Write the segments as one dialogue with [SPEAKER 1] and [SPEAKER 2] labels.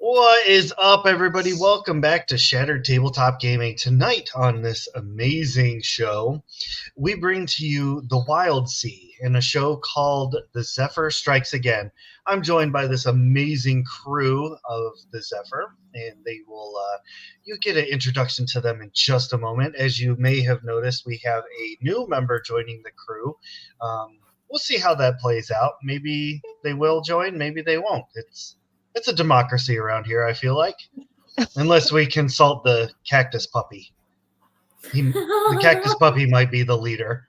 [SPEAKER 1] What is up, everybody? Welcome back to Shattered Tabletop Gaming. Tonight on this amazing show, we bring to you The Wild Sea in a show called The Zephyr Strikes Again. I'm joined by this amazing crew of The Zephyr, and you'll get an introduction to them in just a moment. As you may have noticed, we have a new member joining the crew. We'll see how that plays out. Maybe they will join, maybe they won't. It's a democracy around here, I feel like. Unless we consult the cactus puppy. The cactus puppy might be the leader.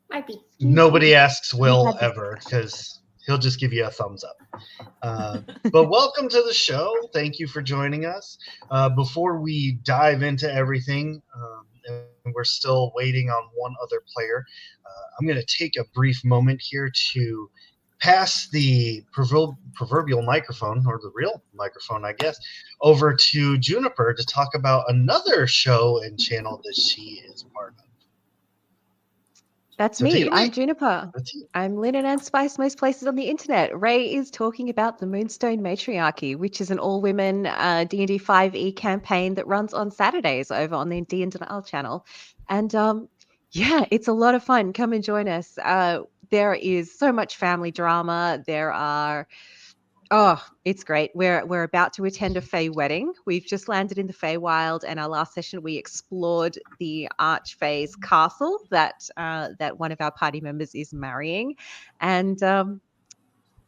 [SPEAKER 2] Might be.
[SPEAKER 1] Nobody asks Will ever, because he'll just give you a thumbs up. But welcome to the show. Thank you for joining us. Before we dive into everything, and we're still waiting on one other player, I'm going to take a brief moment here to pass the proverbial microphone, or the real microphone, I guess, over to Juniper to talk about another show and channel that she is part of.
[SPEAKER 3] That's
[SPEAKER 1] So
[SPEAKER 3] me. I'm Juniper.
[SPEAKER 1] That's you.
[SPEAKER 3] I'm Linen and Spice most places on the internet. Ray is talking about the Moonstone Matriarchy, which is an all-women D&D 5e campaign that runs on Saturdays over on the D&D channel. And yeah, it's a lot of fun. Come and join us. There is so much family drama. It's great. We're about to attend a Fae wedding. We've just landed in the Feywild, and our last session we explored the Archfae's castle that one of our party members is marrying, and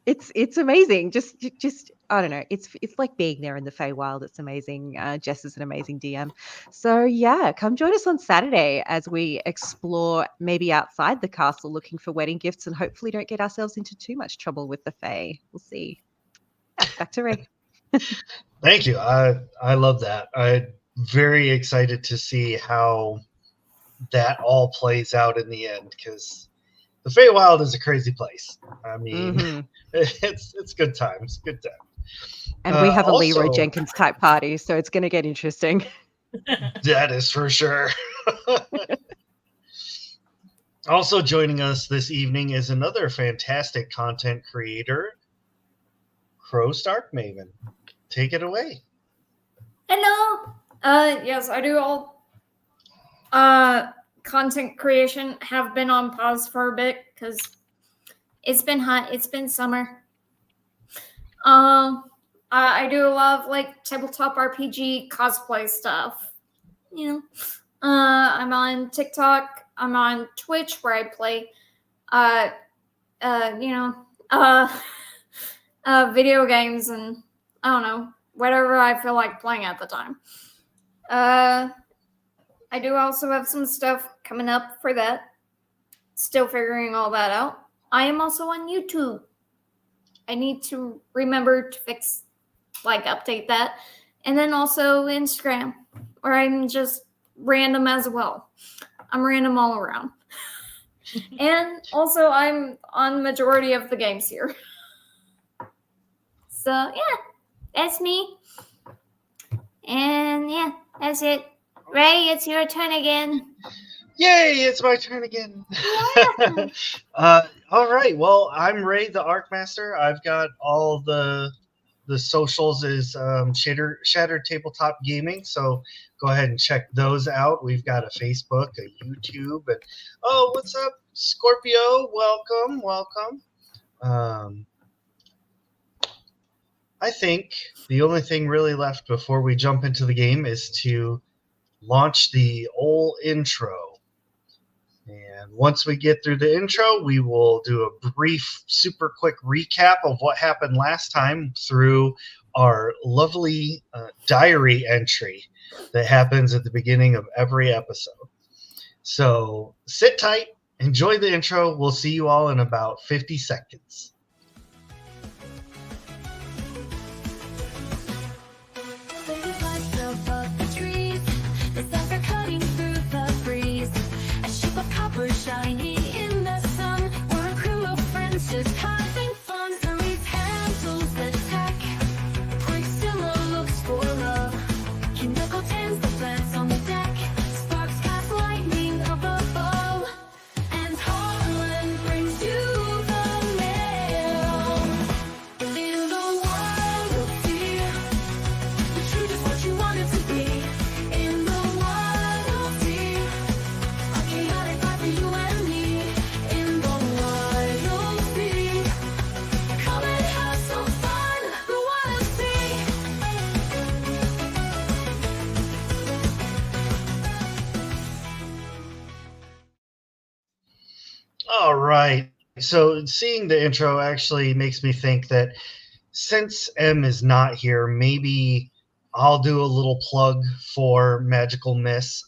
[SPEAKER 3] it's amazing. Just I don't know. It's like being there in the Feywild. It's amazing. Jess is an amazing DM. So yeah, come join us on Saturday as we explore maybe outside the castle looking for wedding gifts, and hopefully don't get ourselves into too much trouble with the Fae. We'll see. Back to Ray.
[SPEAKER 1] Thank you. I love that. I'm very excited to see how that all plays out in the end, because the Feywild is a crazy place. I mean, it's good times. Good time.
[SPEAKER 3] And we have a Leroy Jenkins type party, so it's going to get interesting.
[SPEAKER 1] That is for sure. Also joining us this evening is another fantastic content creator, Crow Stark Maven. Take it away.
[SPEAKER 2] Hello. Yes, I do all content creation. Have been on pause for a bit because it's been hot. It's been summer. I do a lot of like tabletop RPG cosplay stuff. You know, I'm on TikTok. I'm on Twitch where I play. Video games and I don't know, whatever I feel like playing at the time. I do also have some stuff coming up for that. Still figuring all that out. I am also on YouTube. I need to remember to update that. And then also Instagram, where I'm just random as well. I'm random all around. And also I'm on majority of the games here. So, yeah, that's me. And, yeah, that's it. Ray, it's your turn again.
[SPEAKER 1] Yay, it's my turn again.
[SPEAKER 2] Yeah.
[SPEAKER 1] All right, well, I'm Ray, the Arcmaster. I've got all the socials is Shattered Tabletop Gaming, so go ahead and check those out. We've got a Facebook, a YouTube, and, oh, what's up, Scorpio? Welcome. I think the only thing really left before we jump into the game is to launch the old intro. And once we get through the intro, we will do a brief, super quick recap of what happened last time through our lovely diary entry that happens at the beginning of every episode. So sit tight, enjoy the intro. We'll see you all in about 50 seconds.
[SPEAKER 4] Shining in the sun, we're a crew of friends just having fun. Elite handles attack, Priscilla looks for love. Kinoko tends the plants on the deck, sparks cast lightning up above, and Harlan brings you the mail.
[SPEAKER 1] Right. So seeing the intro actually makes me think that since M is not here, maybe I'll do a little plug for Magical Miss.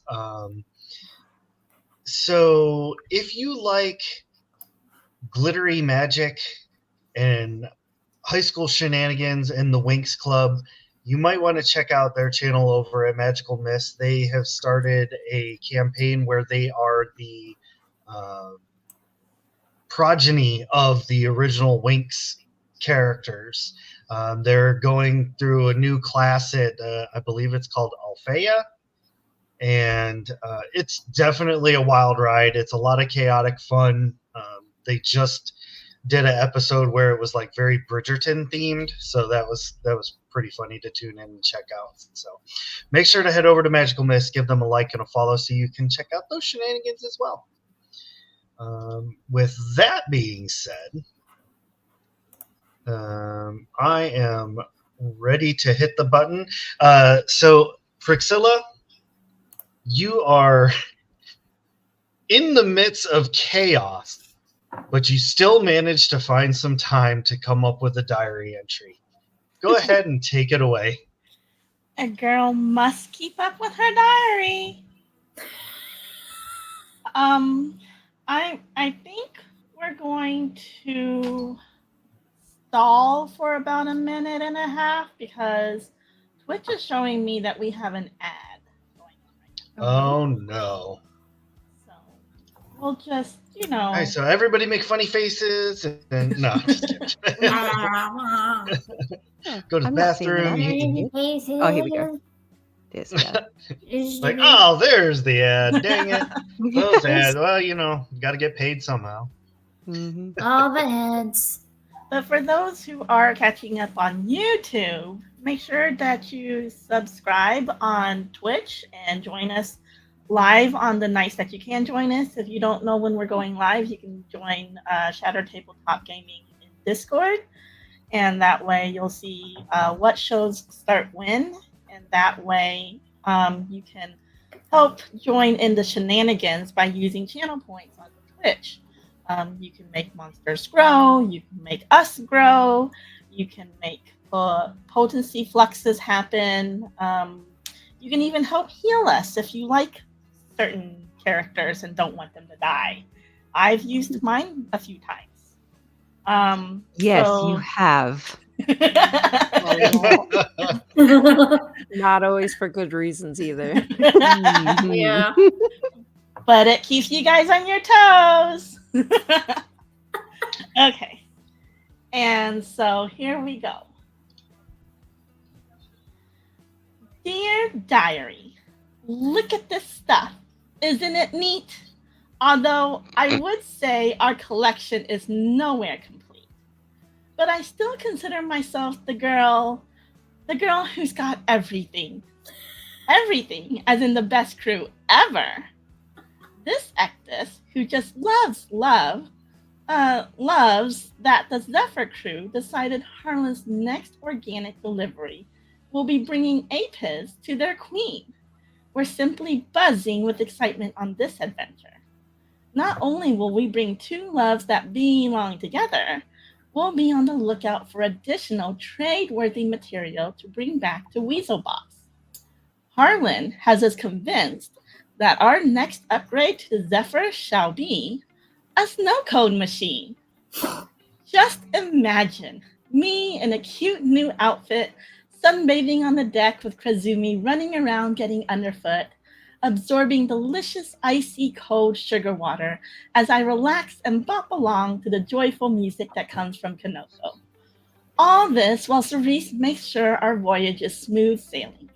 [SPEAKER 1] So if you like glittery magic and high school shenanigans and the Winx Club, you might want to check out their channel over at Magical Miss. They have started a campaign where they are the uh, progeny of the original Winx characters. They're going through a new class at, I believe it's called Althea, and it's definitely a wild ride. It's a lot of chaotic fun. They just did an episode where it was like very Bridgerton themed, so that was pretty funny to tune in and check out. So make sure to head over to Magical Mist, give them a like and a follow so you can check out those shenanigans as well. With that being said, I am ready to hit the button. So Priscilla, you are in the midst of chaos, but you still managed to find some time to come up with a diary entry. Go ahead and take it away.
[SPEAKER 5] A girl must keep up with her diary. I think we're going to stall for about a minute and a half because Twitch is showing me that we have an ad going on right now.
[SPEAKER 1] Oh no.
[SPEAKER 5] So we'll just,
[SPEAKER 1] All right, so everybody make funny faces and no, just kidding. Go to the
[SPEAKER 3] I'm not seeing
[SPEAKER 1] bathroom.
[SPEAKER 3] that. Oh, here we go. There's the
[SPEAKER 1] Like, oh, there's the ad. Dang it. Those ads. Well, got to get paid somehow.
[SPEAKER 3] Mhm.
[SPEAKER 2] All the heads.
[SPEAKER 5] But for those who are catching up on YouTube, make sure that you subscribe on Twitch and join us live on the nights that you can join us. If you don't know when we're going live, you can join Shattered Tabletop Gaming in Discord. And that way you'll see what shows start when. And that way you can help join in the shenanigans by using channel points on Twitch. You can make monsters grow. You can make us grow. You can make potency fluxes happen. You can even help heal us if you like certain characters and don't want them to die. I've used mine a few times.
[SPEAKER 3] Yes,
[SPEAKER 5] so-
[SPEAKER 3] you have.
[SPEAKER 6] Not always for good reasons either.
[SPEAKER 3] Mhm.
[SPEAKER 2] Yeah.
[SPEAKER 5] But it keeps you guys on your toes. Okay. And so here we go. Dear Diary, look at this stuff. Isn't it neat? Although I would say our collection is nowhere complete. But I still consider myself the girl who's got everything. Everything, as in the best crew ever. This actress, who just loves that the Zephyr crew decided Harlan's next organic delivery will be bringing Apis to their queen. We're simply buzzing with excitement on this adventure. Not only will we bring two loves that belong together, we'll be on the lookout for additional trade-worthy material to bring back to Weaselbox. Harlan has us convinced that our next upgrade to the Zephyr shall be a snow cone machine. Just imagine me in a cute new outfit, sunbathing on the deck with Krazumi running around getting underfoot, absorbing delicious icy cold sugar water as I relax and bop along to the joyful music that comes from Kanoko. All this while Cerise makes sure our voyage is smooth sailing.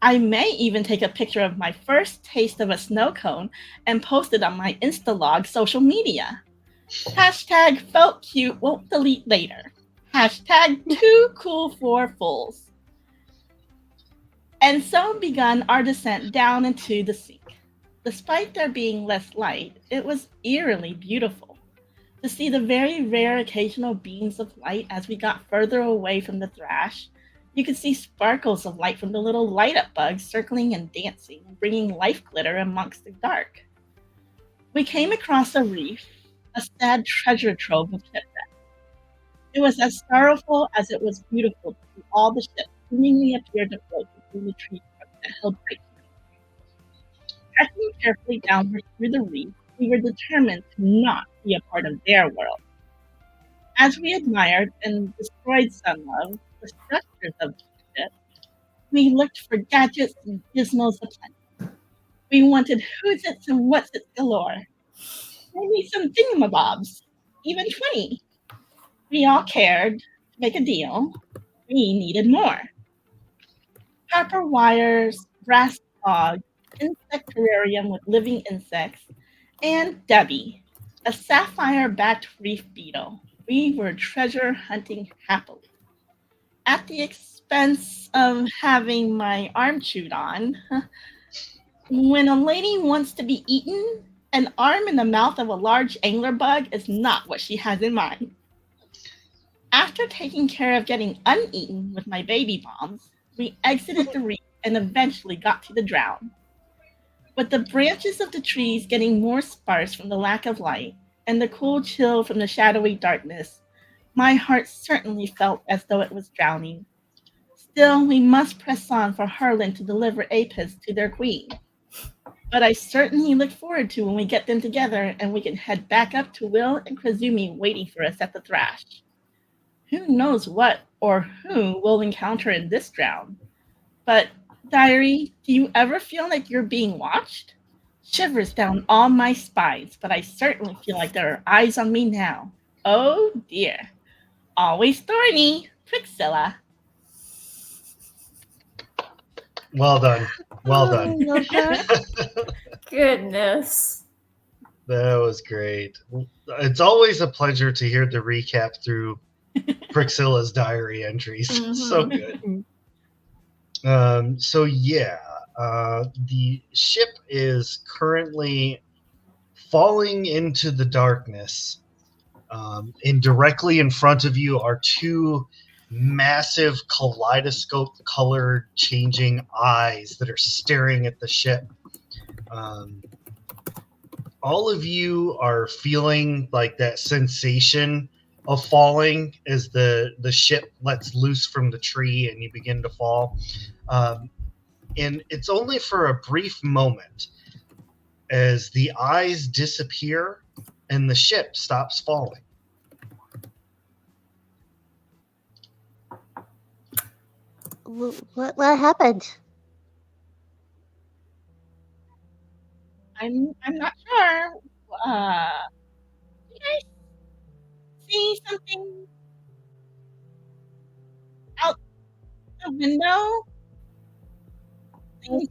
[SPEAKER 5] I may even take a picture of my first taste of a snow cone and post it on my Instalog social media. Hashtag felt cute, won't delete later. Hashtag too cool for fools. And so begun our descent down into the sink. Despite there being less light, it was eerily beautiful. To see the very rare occasional beams of light as we got further away from the thrash, you could see sparkles of light from the little light-up bugs circling and dancing, bringing life glitter amongst the dark. We came across a reef a sad treasure trove of shipwreck. It was as sorrowful as it was beautiful to see all the ships seemingly appear to float between the tree trunks that held great. Trekking carefully downward through the reef, we were determined to not be a part of their world. As we admired and destroyed some of the structures of the ship, we looked for gadgets and gizmos aplenty. We wanted who's-its and what's-its galore. Maybe some thingamabobs, even 20. We all cared to make a deal. We needed more. Copper wires, brass clogs, insect terrarium with living insects, and Debbie, a sapphire-backed reef beetle. We were treasure hunting happily, at the expense of having my arm chewed on. When a lady wants to be eaten, an arm in the mouth of a large angler bug is not what she has in mind. After taking care of getting uneaten with my baby bombs, we exited the reef and eventually got to the drown. With the branches of the trees getting more sparse from the lack of light and the cool chill from the shadowy darkness, my heart certainly felt as though it was drowning. Still, we must press on for Harlan to deliver Apis to their queen. But I certainly look forward to when we get them together and we can head back up to Will and Kazumi waiting for us at the thrash. Who knows what or who we'll encounter in this drown? But, Diary, do you ever feel like you're being watched? Shivers down all my spines, but I certainly feel like there are eyes on me now. Oh dear. Always thorny, Priscilla.
[SPEAKER 1] Well done. Well done.
[SPEAKER 3] Love that.
[SPEAKER 2] Goodness.
[SPEAKER 1] That was great. It's always a pleasure to hear the recap through Priscilla's diary entries. So good. So yeah, the ship is currently falling into the darkness, and directly in front of you are two massive kaleidoscope colored changing eyes that are staring at the ship. All of you are feeling like that sensation of falling as the ship lets loose from the tree and you begin to fall. And it's only for a brief moment as the eyes disappear and the ship stops falling.
[SPEAKER 7] What happened?
[SPEAKER 5] I'm not sure. You guys see something out the window? Things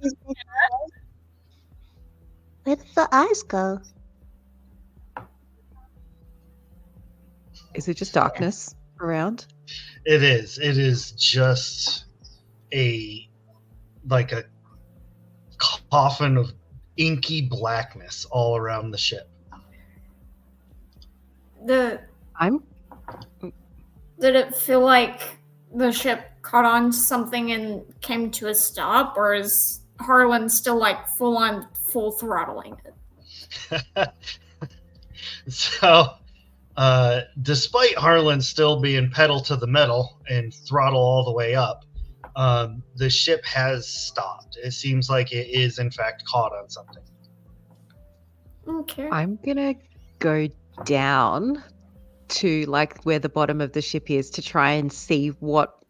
[SPEAKER 7] Where did the eyes go?
[SPEAKER 3] Is it just darkness around?
[SPEAKER 1] It is. It is just a coffin of inky blackness all around the ship.
[SPEAKER 2] Did
[SPEAKER 3] I'm
[SPEAKER 2] it feel like the ship caught on to something and came to a stop, or is Harlan still like full throttling it?
[SPEAKER 1] So, despite Harlan still being pedal to the metal and throttle all the way up, the ship has stopped. It seems like it is, in fact, caught on something.
[SPEAKER 2] Okay.
[SPEAKER 3] I'm gonna go down to like where the bottom of the ship is to try and see what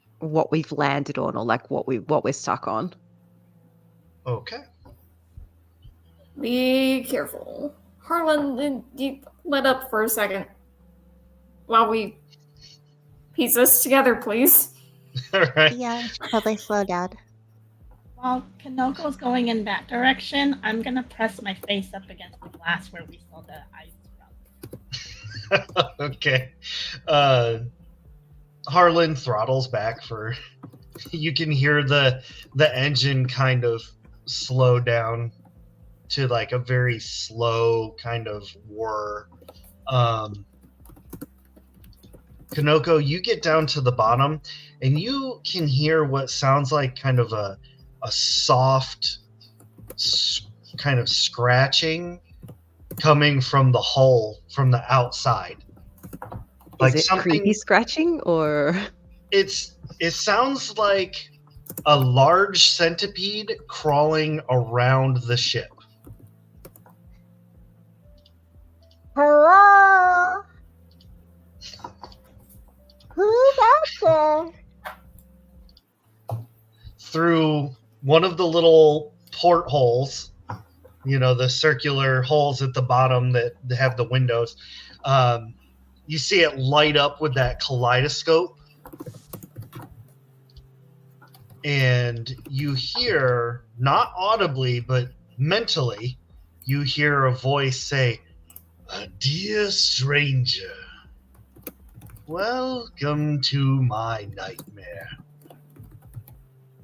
[SPEAKER 3] we've landed on, or like what we're stuck on.
[SPEAKER 1] Okay.
[SPEAKER 2] Be careful. Harlan, you let up for a second while we piece this together, please.
[SPEAKER 1] All right.
[SPEAKER 7] Yeah, I should probably slow down.
[SPEAKER 5] While Kanoko's going in that direction, I'm gonna press my face up against the glass where we saw the ice from.
[SPEAKER 1] Okay. Harlan throttles back for. You can hear the engine kind of slow down to like a very slow kind of whir. Kanoko, you get down to the bottom and you can hear what sounds like kind of a soft kind of scratching coming from the hull from the outside.
[SPEAKER 3] Is it creepy scratching or?
[SPEAKER 1] It sounds like a large centipede crawling around the ship.
[SPEAKER 7] Hello? Who's out there?
[SPEAKER 1] Through one of the little portholes, the circular holes at the bottom that have the windows, you see it light up with that kaleidoscope. And you hear, not audibly, but mentally, you hear a voice say, "A dear stranger, welcome to my nightmare."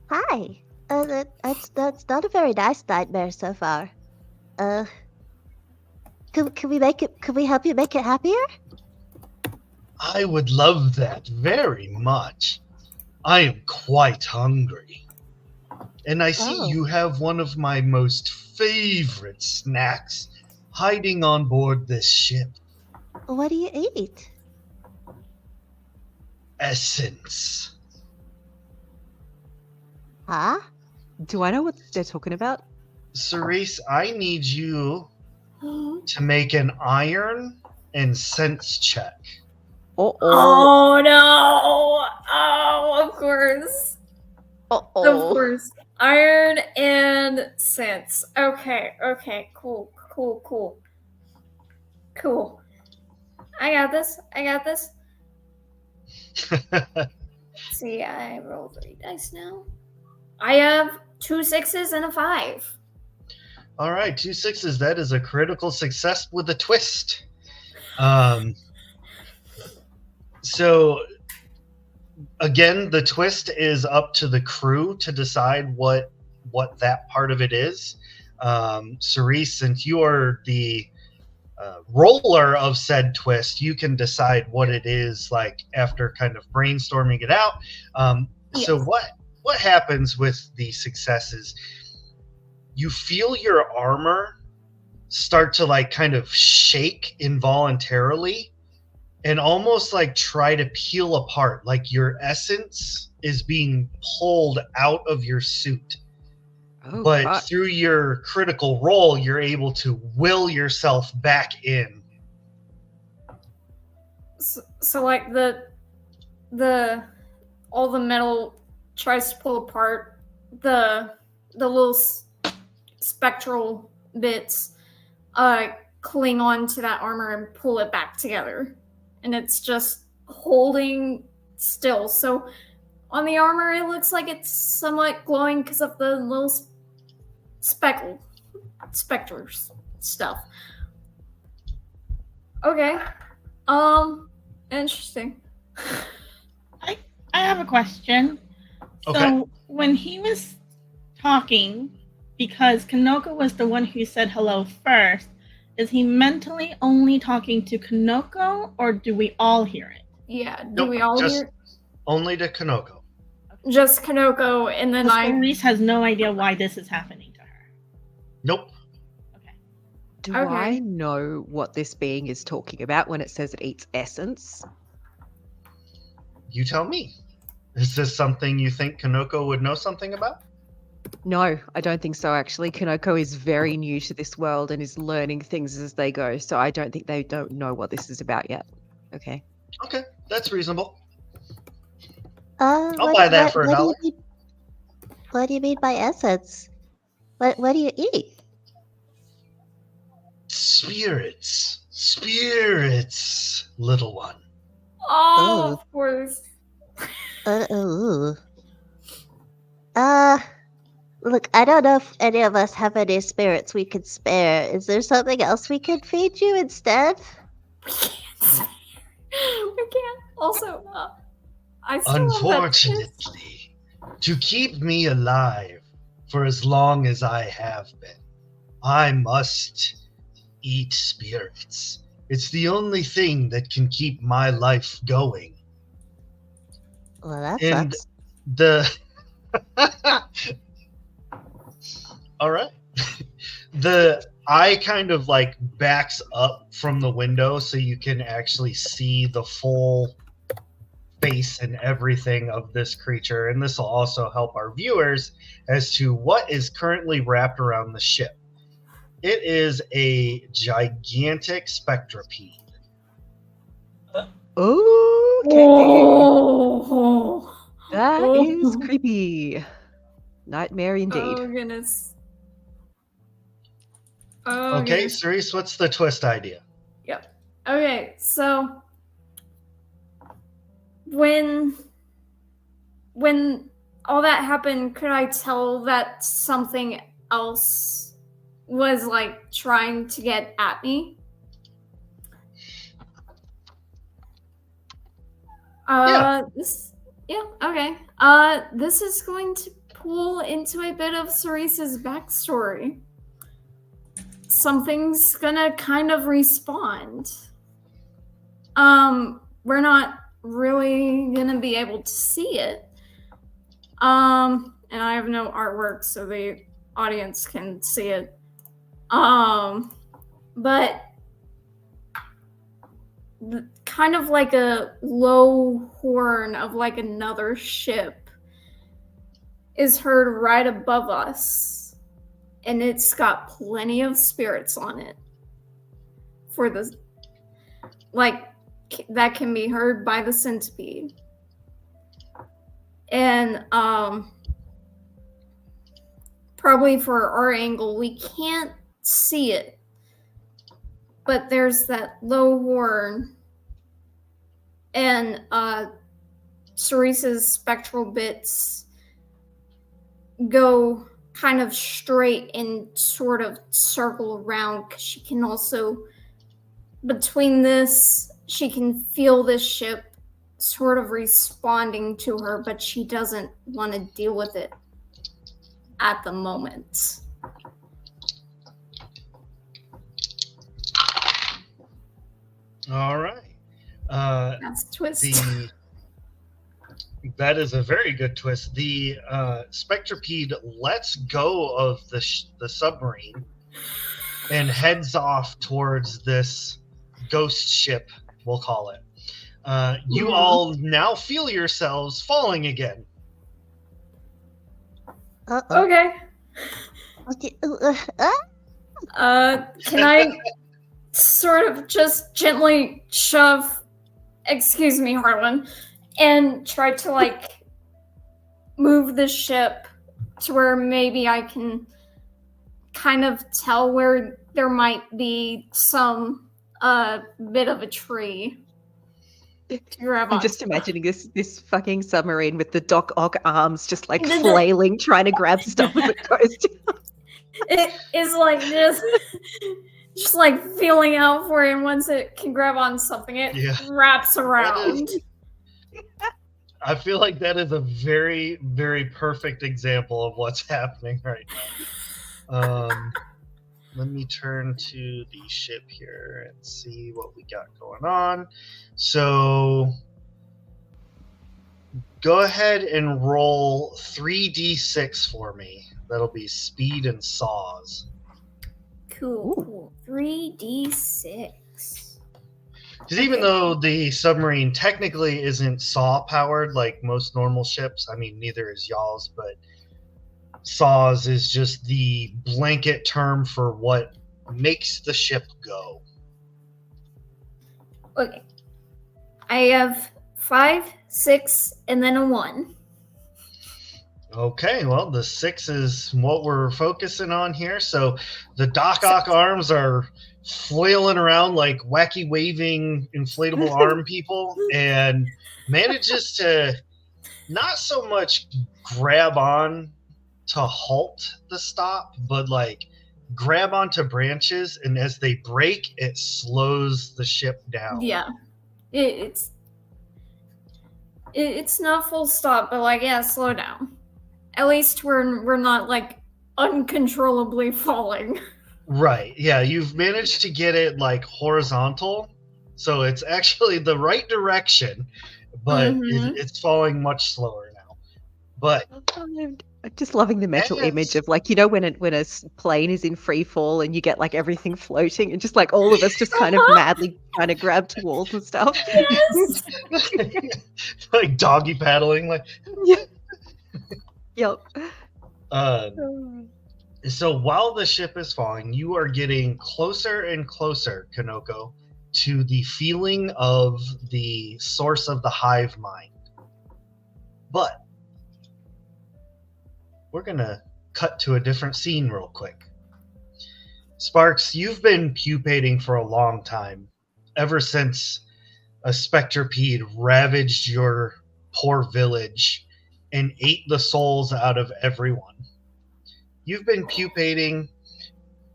[SPEAKER 7] Hi. That's not a very nice nightmare so far. Can we help you make it happier?
[SPEAKER 1] I would love that very much. I am quite hungry. And I see you have one of my most favorite snacks hiding on board this ship.
[SPEAKER 7] What do you eat?
[SPEAKER 1] Essence.
[SPEAKER 7] Huh?
[SPEAKER 3] Do I know what they're talking about?
[SPEAKER 1] Cerise, I need you to make an iron and sense check.
[SPEAKER 2] Oh no! Oh, of course. Of course. Iron and sense. Okay, cool. I got this. See, I roll 3 dice now. I have 2 6s and a 5.
[SPEAKER 1] All right, 2 6s. That is a critical success with a twist. So, again, the twist is up to the crew to decide what that part of it is. Cerise, since you are the roller of said twist, you can decide what it is, like, after kind of brainstorming it out.
[SPEAKER 2] Yes.
[SPEAKER 1] So what happens with the successes? You feel your armor start to, like, kind of shake involuntarily and almost like try to peel apart, like your essence is being pulled out of your suit. But
[SPEAKER 3] fuck.
[SPEAKER 1] through your critical roll, you're able to will yourself back in.
[SPEAKER 2] So like all the metal tries to pull apart, the little spectral bits cling on to that armor and pull it back together. And it's just holding still. So on the armor, it looks like it's somewhat glowing because of the little specters stuff. Okay. Interesting.
[SPEAKER 5] I have a question.
[SPEAKER 1] Okay.
[SPEAKER 5] So when he was talking, because Kanoko was the one who said hello first, is he mentally only talking to Kanoko, or do we all hear it?
[SPEAKER 2] Yeah,
[SPEAKER 1] Nope,
[SPEAKER 2] we all
[SPEAKER 1] just
[SPEAKER 2] hear?
[SPEAKER 1] only to Kanoko.
[SPEAKER 2] Just Kanoko, and then
[SPEAKER 5] Reese has no idea why this is happening to her.
[SPEAKER 1] Nope.
[SPEAKER 3] Do
[SPEAKER 2] Okay.
[SPEAKER 3] I know what this being is talking about when it says it eats essence?
[SPEAKER 1] You tell me. Is this something you think Kanoko would know something about?
[SPEAKER 3] No, I don't think so, actually. Kanoko is very new to this world and is learning things as they go, so I don't think they don't know what this is about yet. Okay.
[SPEAKER 1] Okay, that's reasonable.
[SPEAKER 7] I'll
[SPEAKER 1] buy that for $1.
[SPEAKER 7] What do you mean by essence? What do you eat?
[SPEAKER 1] Spirits, little one.
[SPEAKER 2] Oh, of course.
[SPEAKER 7] Look, I don't know if any of us have any spirits we could spare. Is there something else we could feed you instead?
[SPEAKER 2] We can't. Also, I still have that twist.
[SPEAKER 1] Unfortunately, to keep me alive for as long as I have been, I must eat spirits. It's the only thing that can keep my life going.
[SPEAKER 7] Well, that
[SPEAKER 1] And
[SPEAKER 7] sucks.
[SPEAKER 1] All right. The eye kind of like backs up from the window so you can actually see the full face and everything of this creature, and this will also help our viewers as to what is currently wrapped around the ship. It is a gigantic spectropede.
[SPEAKER 3] Okay.
[SPEAKER 2] Oh,
[SPEAKER 3] That
[SPEAKER 2] Oh.
[SPEAKER 3] is creepy. Nightmare indeed.
[SPEAKER 2] oh goodness. Oh,
[SPEAKER 1] Okay,
[SPEAKER 2] goodness.
[SPEAKER 1] Cerise, what's the twist idea?
[SPEAKER 2] Okay, so when all that happened, could I tell that something else was like trying to get at me? Okay. This is going to pull into a bit of Cerise's backstory. Something's gonna kind of respond. We're not really gonna be able to see it. And I have no artwork so the audience can see it. But kind of like a low horn of like another ship is heard right above us, and it's got plenty of spirits on it for the like that can be heard by the centipede. And probably for our angle we can't see it, but there's that low horn, and Cerise's spectral bits go kind of straight and sort of circle around, because she can also, between this, she can feel this ship sort of responding to her, but she doesn't want to deal with it at the moment.
[SPEAKER 1] All right.
[SPEAKER 2] That's a twist.
[SPEAKER 1] That is a very good twist. The Spectropede lets go of the submarine and heads off towards this ghost ship, we'll call it. You all now feel yourselves falling again.
[SPEAKER 7] Uh-oh.
[SPEAKER 2] Okay.
[SPEAKER 7] Okay.
[SPEAKER 2] Can I sort of just gently shove, excuse me, Harlan, and try to like move the ship to where maybe I can kind of tell where there might be some bit of a tree to grab
[SPEAKER 3] I'm
[SPEAKER 2] on.
[SPEAKER 3] just imagining this fucking submarine with the Doc Ock arms just like flailing, trying to grab stuff as it goes down.
[SPEAKER 2] It is like just like feeling out for it, and once it can grab on something, it wraps around.
[SPEAKER 1] I feel like that is a very, very perfect example of what's happening right now. Let me turn to the ship here and see what we got going on. So go ahead and roll 3d6 for me. That'll be speed and saws.
[SPEAKER 2] Cool. 3d6.
[SPEAKER 1] Because even though the submarine technically isn't saw powered like most normal ships, I mean, neither is y'all's, but saws is just the blanket term for what makes the ship go.
[SPEAKER 2] Okay. I have 5, 6, and then a 1.
[SPEAKER 1] Okay, well, the 6 is what we're focusing on here. So the Doc Ock arms are flailing around like wacky waving inflatable arm people, and manages to not so much grab on to halt the stop, but like grab onto branches, and as they break, it slows the ship down.
[SPEAKER 2] Yeah. It's not full stop, but like, yeah, slow down. At least we're not like uncontrollably falling.
[SPEAKER 1] Right. Yeah, you've managed to get it like horizontal, so it's actually the right direction, but it's falling much slower now. But
[SPEAKER 3] Just loving the mental image of like, when a plane is in free fall and you get like everything floating and just like all of us just kind of madly trying to grab to walls and stuff.
[SPEAKER 2] Yes.
[SPEAKER 1] Like doggy paddling, like.
[SPEAKER 3] Yep.
[SPEAKER 1] So while the ship is falling, you are getting closer and closer, Kanoko, to the feeling of the source of the hive mind. But we're going to cut to a different scene real quick. Sparks, you've been pupating for a long time, ever since a spectropede ravaged your poor village and ate the souls out of everyone. You've been pupating.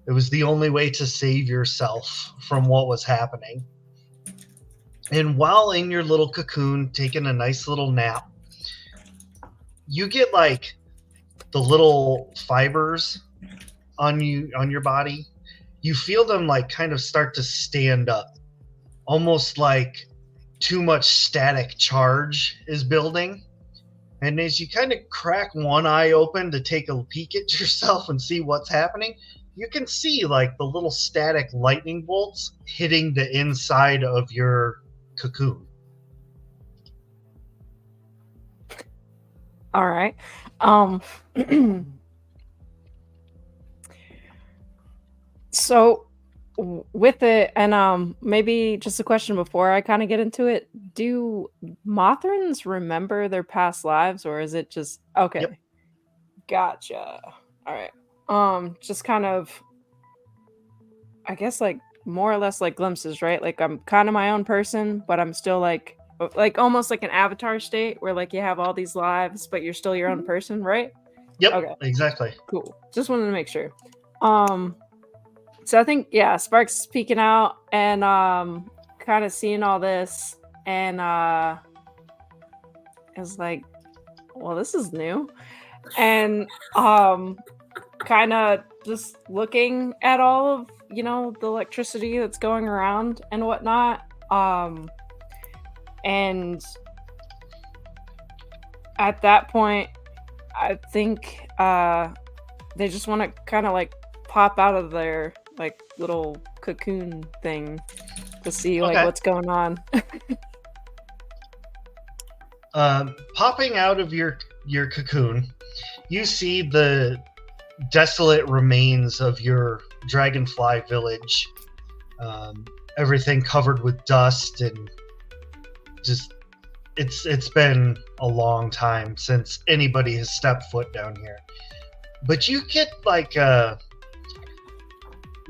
[SPEAKER 1] It was the only way to save yourself from what was happening. And while in your little cocoon, taking a nice little nap, you get like the little fibers on your body. You feel them like kind of start to stand up, almost like too much static charge is building. And as you kind of crack one eye open to take a peek at yourself and see what's happening, you can see like the little static lightning bolts hitting the inside of your cocoon.
[SPEAKER 6] All right. So with it, and maybe just a question before I kind of get into it, do Mothrans remember their past lives, or is it just okay?
[SPEAKER 1] Yep.
[SPEAKER 6] Gotcha. All right. Just kind of, I guess, like more or less like glimpses, right? Like I'm kind of my own person, but I'm still like almost like an avatar state where like you have all these lives, but you're still your own person, right?
[SPEAKER 1] Yep,
[SPEAKER 6] Okay.
[SPEAKER 1] exactly.
[SPEAKER 6] Cool. Just wanted to make sure. So I think, yeah, Sparks peeking out and kind of seeing all this, and is like, well, this is new, and kind of just looking at all of the electricity that's going around and whatnot, and at that point, I think they just want to kind of like pop out of their like little cocoon thing to see like what's going on.
[SPEAKER 1] Popping out of your cocoon, you see the desolate remains of your dragonfly village. Everything covered with dust, and just it's been a long time since anybody has stepped foot down here. But you get like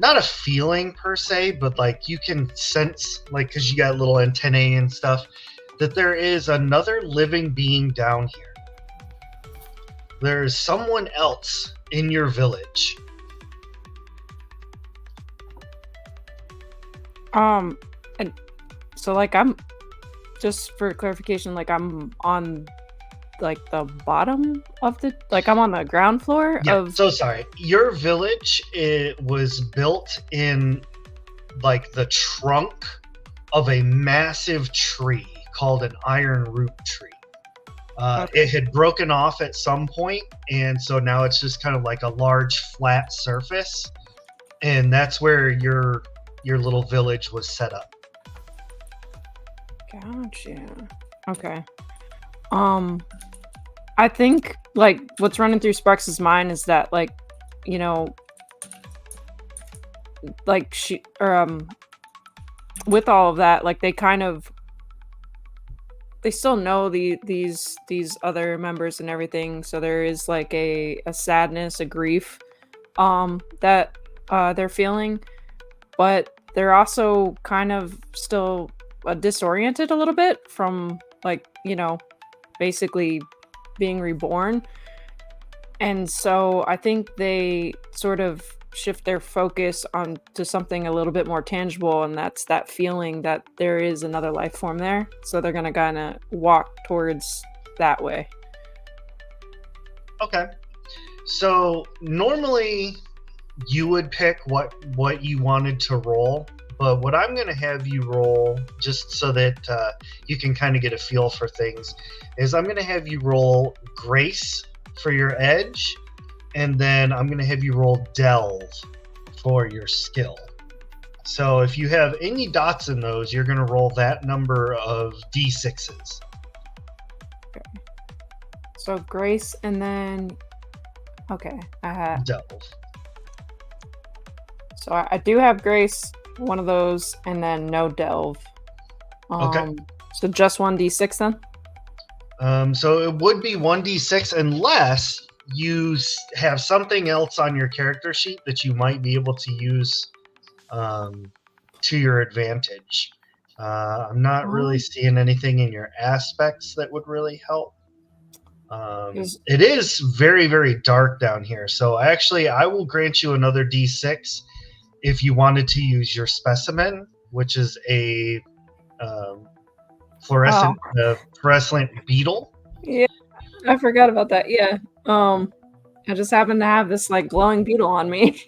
[SPEAKER 1] not a feeling per se, but like you can sense, like, because you got little antennae and stuff, that there is another living being down here. There is someone else in your village.
[SPEAKER 6] And so like I'm just for clarification, like I'm on like the bottom of the, like I'm on the ground floor of.
[SPEAKER 1] So sorry, your village, it was built in like the trunk of a massive tree called an iron root tree. It had broken off at some point, and so now it's just kind of like a large flat surface, and that's where your little village was set up.
[SPEAKER 6] Gotcha. Okay. I think like what's running through Sparks' mind is that like, like she with all of that, like they still know these other members and everything, so there is like a sadness, a grief that they're feeling, but they're also kind of still disoriented a little bit from like basically being reborn. And so I think they sort of shift their focus on to something a little bit more tangible, and that's that feeling that there is another life form there. So they're gonna kind of walk towards that way.
[SPEAKER 1] Okay. So normally you would pick what you wanted to roll, but what I'm going to have you roll, just so that you can kind of get a feel for things, is I'm going to have you roll Grace for your edge, and then I'm going to have you roll delve for your skill. So if you have any dots in those, you're going to roll that number of d6s.
[SPEAKER 6] So Grace, and then okay,
[SPEAKER 1] Delve.
[SPEAKER 6] so I do have Grace, one of those, and then no delve.
[SPEAKER 1] Okay.
[SPEAKER 6] So just 1d6 then.
[SPEAKER 1] So it would be 1d6 unless you have something else on your character sheet that you might be able to use to your advantage. I'm not really seeing anything in your aspects that would really help. It is very, very dark down here. So I will grant you another d6 if you wanted to use your specimen, which is a fluorescent beetle.
[SPEAKER 6] Yeah, I forgot about that. Yeah. I just happen to have this like glowing beetle on me.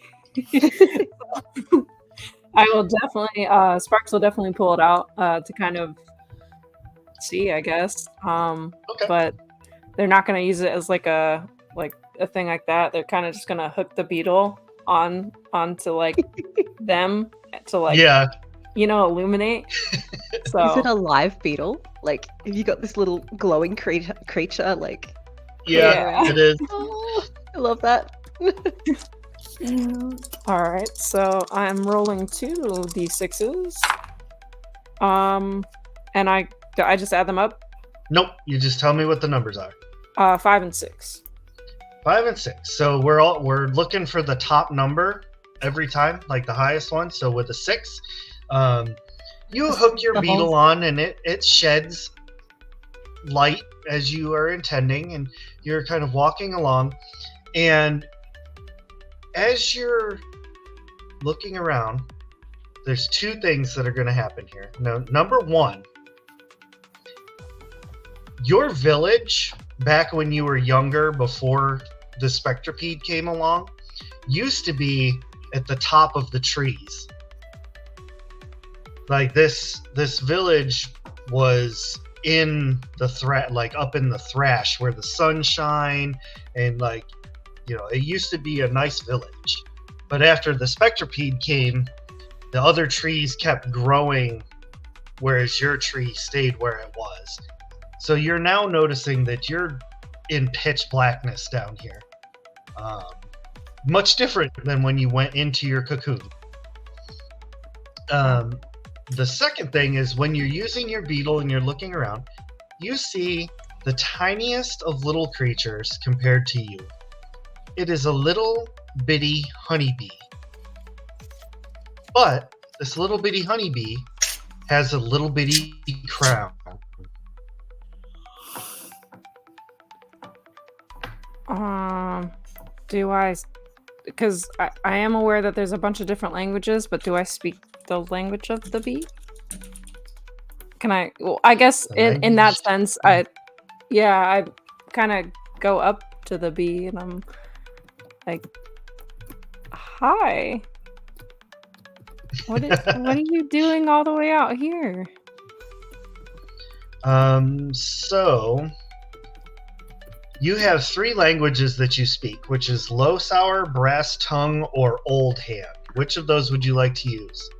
[SPEAKER 6] I will definitely Sparks will definitely pull it out to kind of see, I guess.
[SPEAKER 1] Okay.
[SPEAKER 6] But they're not going to use it as like a thing like that. They're kind of just going to hook the beetle onto like them to like illuminate. So
[SPEAKER 3] Is it a live beetle? Like, have you got this little glowing creature? Like,
[SPEAKER 1] Yeah, it is.
[SPEAKER 3] oh, I love that.
[SPEAKER 6] All right, so I'm rolling 2d6s. And I just add them up.
[SPEAKER 1] Nope, you just tell me what the numbers are.
[SPEAKER 6] 5 and 6.
[SPEAKER 1] 5 and 6. So we're looking for the top number every time, like the highest one. So with a 6, you hook your beetle on, and it sheds light as you are intending, and you're kind of walking along, and as you're looking around, there's 2 things that are going to happen here. Now, number 1, your village, back when you were younger, before the Spectropede came along, used to be at the top of the trees. Like this village was in the up in the thrash where the sunshine and it used to be a nice village. But after the Spectropede came, the other trees kept growing, whereas your tree stayed where it was. So you're now noticing that you're in pitch blackness down here. Much different than when you went into your cocoon. The second thing is when you're using your beetle and you're looking around, you see the tiniest of little creatures compared to you. It is a little bitty honeybee. But this little bitty honeybee has a little bitty crown.
[SPEAKER 6] Do I, because I am aware that there's a bunch of different languages, but do I speak the language of the bee? Can I, well, I guess in that sense, I kind of go up to the bee and I'm like, hi, what are you doing all the way out here?
[SPEAKER 1] So you have 3 languages that you speak, which is Low Sour, Brass Tongue, or Old Hand. Which of those would you like to use?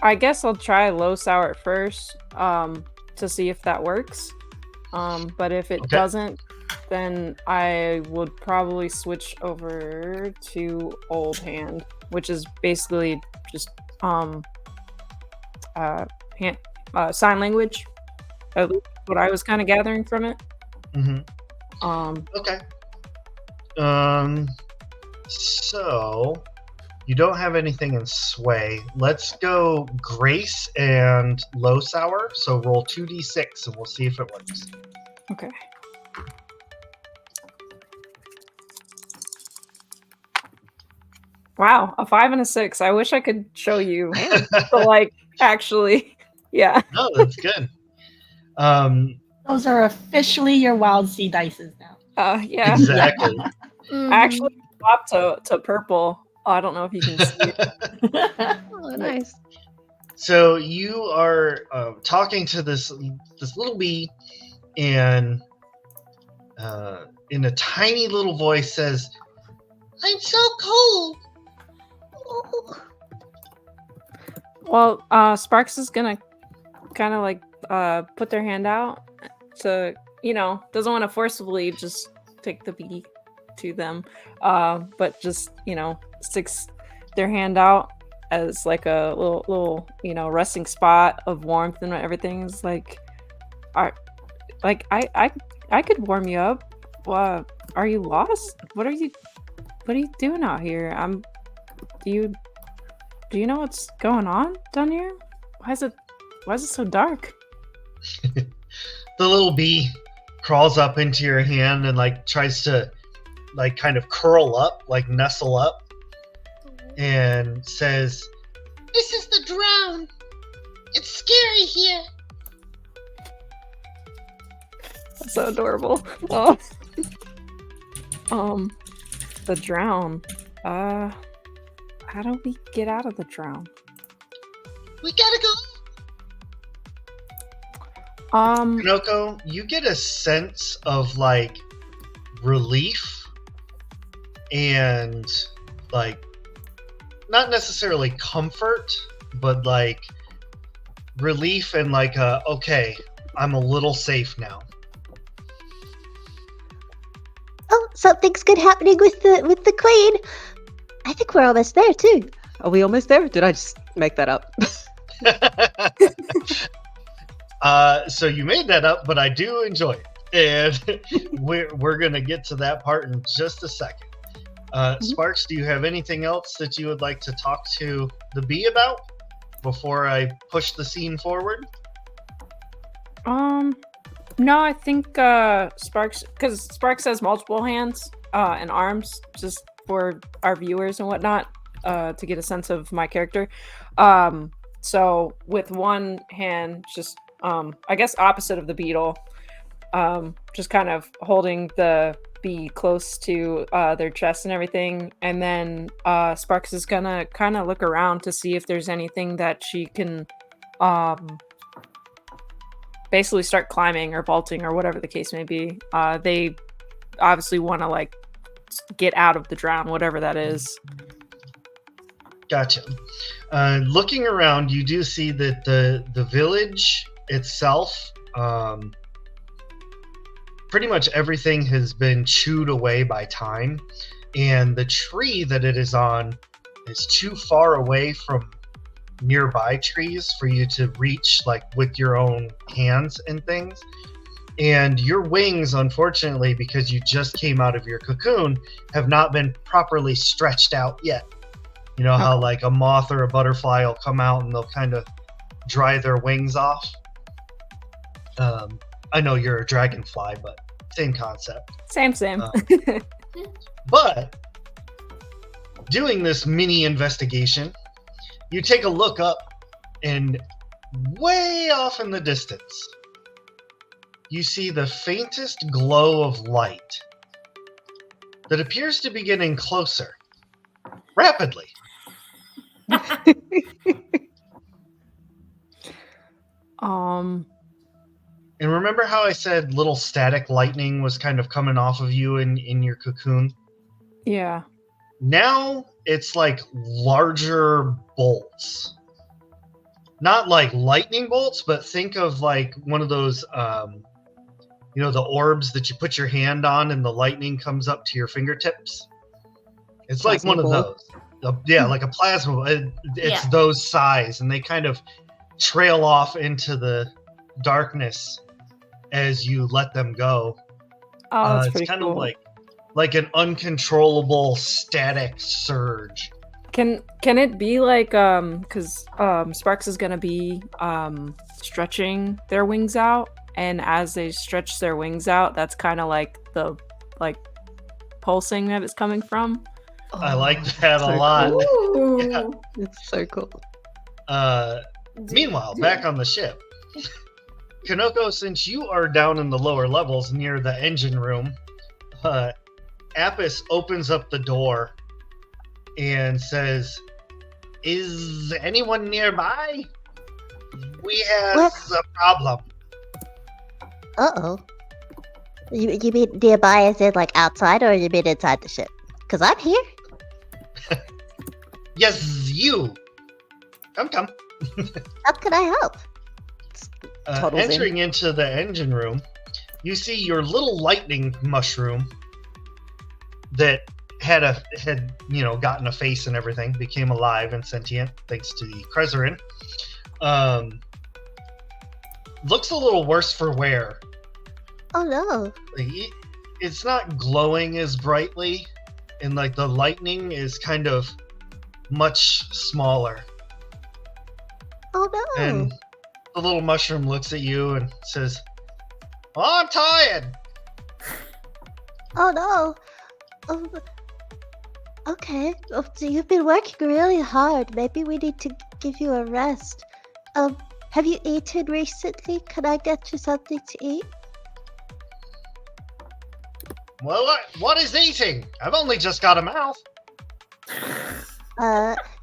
[SPEAKER 6] I guess I'll try Low Sour first, to see if that works. But if it doesn't, then I would probably switch over to Old Hand, which is basically just sign language. At least what I was kind of gathering from it.
[SPEAKER 1] Mm-hmm. Okay. So you don't have anything in Sway. Let's go Grace and Low Sour. So roll 2d6 and we'll see if it works.
[SPEAKER 6] Okay. Wow, a 5 and a 6. I wish I could show you, but actually, yeah.
[SPEAKER 1] No, that's good.
[SPEAKER 5] Those are officially your wild sea dices now.
[SPEAKER 6] Yeah.
[SPEAKER 1] Exactly.
[SPEAKER 6] I actually swapped to purple. I don't know if you can see it.
[SPEAKER 3] Oh, nice.
[SPEAKER 1] So you are talking to this little bee, and in a tiny little voice says, "I'm so cold."
[SPEAKER 7] Oh,
[SPEAKER 6] Well, Sparks is gonna kind of like put their hand out to, doesn't want to forcibly just take the bee to them, but just, sticks their hand out as like a little, resting spot of warmth and everything. Is like, I could warm you up. Are you lost? What are you doing out here? Do you know what's going on down here? Why is it so dark?
[SPEAKER 1] The little bee crawls up into your hand and like tries to like kind of curl up, like nestle up, and says, "This is the drown. It's scary here."
[SPEAKER 6] That's so adorable. Oh. The drown. How do we get out of the drown?
[SPEAKER 1] We gotta go. Pinocchio, you get a sense of like relief and like not necessarily comfort, but like relief and like okay, I'm a little safe now.
[SPEAKER 7] oh, something's good happening with the queen. I think we're almost there too.
[SPEAKER 3] Are we almost there? Did I just make that up?
[SPEAKER 1] So you made that up, but I do enjoy it, and we're gonna get to that part in just a second. Sparks, do you have anything else that you would like to talk to the bee about before I push the scene forward?
[SPEAKER 6] No, I think Sparks, because Sparks has multiple hands and arms, just for our viewers and whatnot, to get a sense of my character. So with one hand, just I guess opposite of the beetle, just kind of holding the bee close to their chest and everything, and then Sparks is gonna kind of look around to see if there's anything that she can basically start climbing or vaulting or whatever the case may be. They obviously want to like get out of the drown, whatever that is.
[SPEAKER 1] Gotcha. Looking around, you do see that the village itself, pretty much everything has been chewed away by time, and the tree that it is on is too far away from nearby trees for you to reach like with your own hands and things. And your wings, unfortunately, because you just came out of your cocoon, have not been properly stretched out yet. You know how like a moth or a butterfly will come out and they'll kind of dry their wings off? I know you're a dragonfly, but same concept.
[SPEAKER 6] Same.
[SPEAKER 1] But doing this mini investigation, you take a look up, and way off in the distance, you see the faintest glow of light that appears to be getting closer rapidly. And remember how I said little static lightning was kind of coming off of you in your cocoon?
[SPEAKER 6] Yeah.
[SPEAKER 1] Now it's like larger bolts. Not like lightning bolts, but think of like one of those, the orbs that you put your hand on and the lightning comes up to your fingertips. It's like one of those. Yeah, like a plasma. It's those size, and they kind of trail off into the darkness as you let them go.
[SPEAKER 6] Oh, that's
[SPEAKER 1] it's
[SPEAKER 6] pretty
[SPEAKER 1] kind
[SPEAKER 6] cool.
[SPEAKER 1] of like an uncontrollable static surge.
[SPEAKER 6] Can it be like because Sparks is gonna be stretching their wings out, and as they stretch their wings out, that's kind of like the pulsing that it's coming from.
[SPEAKER 1] I like that a lot.
[SPEAKER 2] Ooh.
[SPEAKER 1] Yeah.
[SPEAKER 3] It's so cool.
[SPEAKER 1] Meanwhile, back on the ship, Kanoko, since you are down in the lower levels near the engine room, Apis opens up the door and says, "Is anyone nearby?" We have
[SPEAKER 7] What?
[SPEAKER 1] a problem.
[SPEAKER 7] Uh-oh. You mean nearby as in like outside, or you mean inside the ship? Because I'm here.
[SPEAKER 1] Yes, you. Come.
[SPEAKER 7] How can I help?
[SPEAKER 3] Toddles in.
[SPEAKER 1] Entering into the engine room, you see your little lightning mushroom that had gotten a face and everything, became alive and sentient thanks to the Krezerin. Looks a little worse for wear.
[SPEAKER 7] Oh no.
[SPEAKER 1] It's not glowing as brightly, and like the lightning is kind of much smaller.
[SPEAKER 7] Oh no.
[SPEAKER 1] And the little mushroom looks at you and says, "Oh, I'm tired."
[SPEAKER 7] Oh no. Oh, okay. Oh, so you've been working really hard. Maybe we need to give you a rest. Have you eaten recently? Can I get you something to eat?
[SPEAKER 1] Well, what is eating? I've only just got a mouth.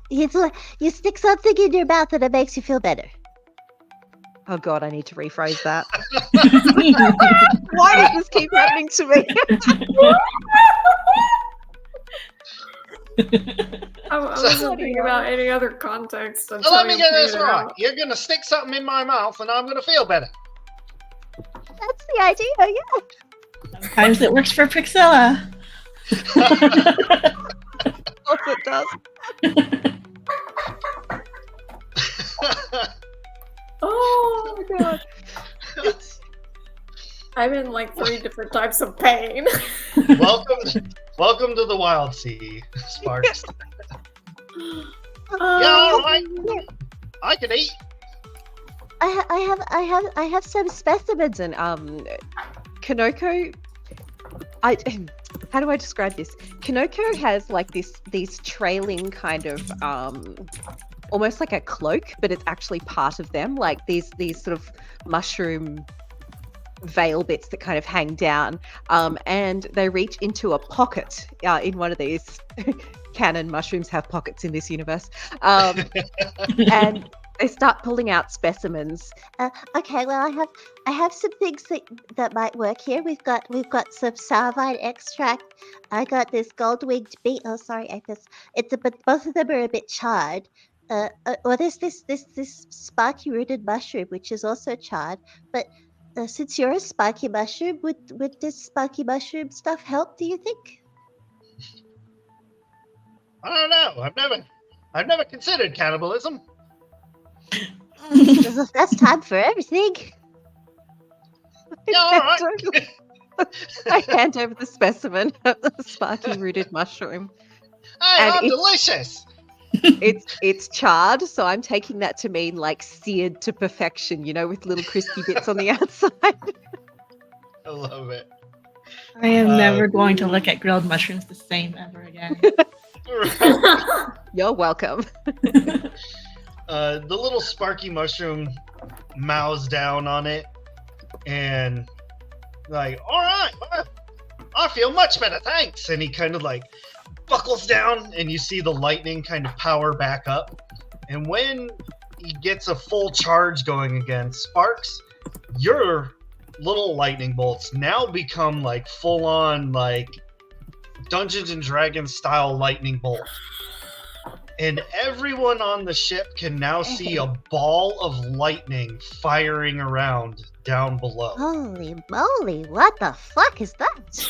[SPEAKER 7] You stick something in your mouth and it makes you feel better.
[SPEAKER 3] Oh god, I need to rephrase that. Why does this keep happening to me?
[SPEAKER 2] I wasn't thinking about any other context.
[SPEAKER 1] So let me get this right. You're gonna stick something in my mouth and I'm gonna feel better.
[SPEAKER 7] That's the idea, yeah.
[SPEAKER 5] Sometimes it works for Priscilla.
[SPEAKER 3] Of course it does.
[SPEAKER 2] Oh my god. I'm in like 3 different types of pain.
[SPEAKER 1] Welcome to the Wild Sea, Sparks.
[SPEAKER 2] Oh,
[SPEAKER 1] all right. I can eat.
[SPEAKER 7] I have some specimens.
[SPEAKER 3] And Kanoko, how do I describe this? Kanoko has like these trailing kind of almost like a cloak, but it's actually part of them, like these sort of mushroom veil bits that kind of hang down, and they reach into a pocket in one of these. Canon mushrooms have pockets in this universe, and they start pulling out specimens.
[SPEAKER 7] Okay, well I have some things that might work here. We've got some salvine extract. I got this gold-winged bee. Oh, sorry, but both of them are a bit charred. Or there's this sparky rooted mushroom which is also charred. But since you're a sparky mushroom, would this sparky mushroom stuff help? Do you think?
[SPEAKER 1] I don't know. I've never considered cannibalism.
[SPEAKER 7] There's a first time for everything.
[SPEAKER 1] Yeah, all right.
[SPEAKER 3] I hand over the specimen of the sparky rooted mushroom.
[SPEAKER 1] Hey,
[SPEAKER 3] And
[SPEAKER 1] I'm
[SPEAKER 3] it's-
[SPEAKER 1] delicious.
[SPEAKER 3] It's charred, so I'm taking that to mean like seared to perfection, with little crispy bits on the outside.
[SPEAKER 1] I love it.
[SPEAKER 5] I am never going to look at grilled mushrooms the same ever again.
[SPEAKER 3] You're welcome.
[SPEAKER 1] The little sparky mushroom mows down on it and like, all right, well, I feel much better, thanks. And he kind of like buckles down and you see the lightning kind of power back up. And when he gets a full charge going again, Sparks, your little lightning bolts now become like full on like Dungeons and Dragons style lightning bolt. And everyone on the ship can now see a ball of lightning firing around down below.
[SPEAKER 7] Holy moly! What the fuck is that?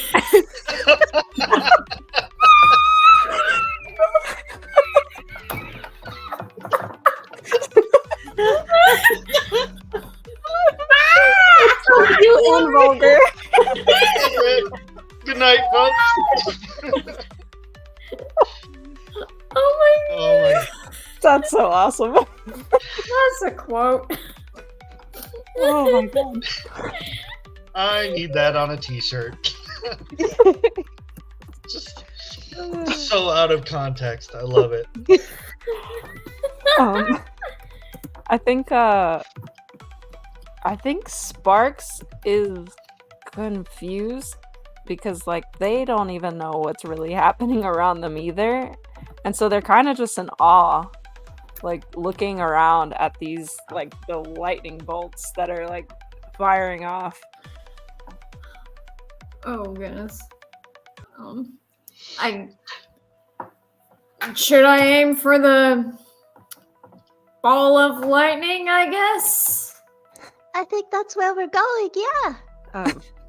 [SPEAKER 2] you and vulgar.
[SPEAKER 1] Good night, folks.
[SPEAKER 2] Oh my
[SPEAKER 1] Oh my.
[SPEAKER 6] That's so awesome.
[SPEAKER 2] That's a quote.
[SPEAKER 6] Oh my god.
[SPEAKER 1] I need that on a t-shirt. Just so out of context. I love it.
[SPEAKER 6] I think Sparks is confused because like they don't even know what's really happening around them either. And so they're kind of just in awe like looking around at these like the lightning bolts that are like firing off.
[SPEAKER 2] Oh goodness. I should I aim for the ball of lightning, I guess?
[SPEAKER 7] I think that's where we're going. Yeah.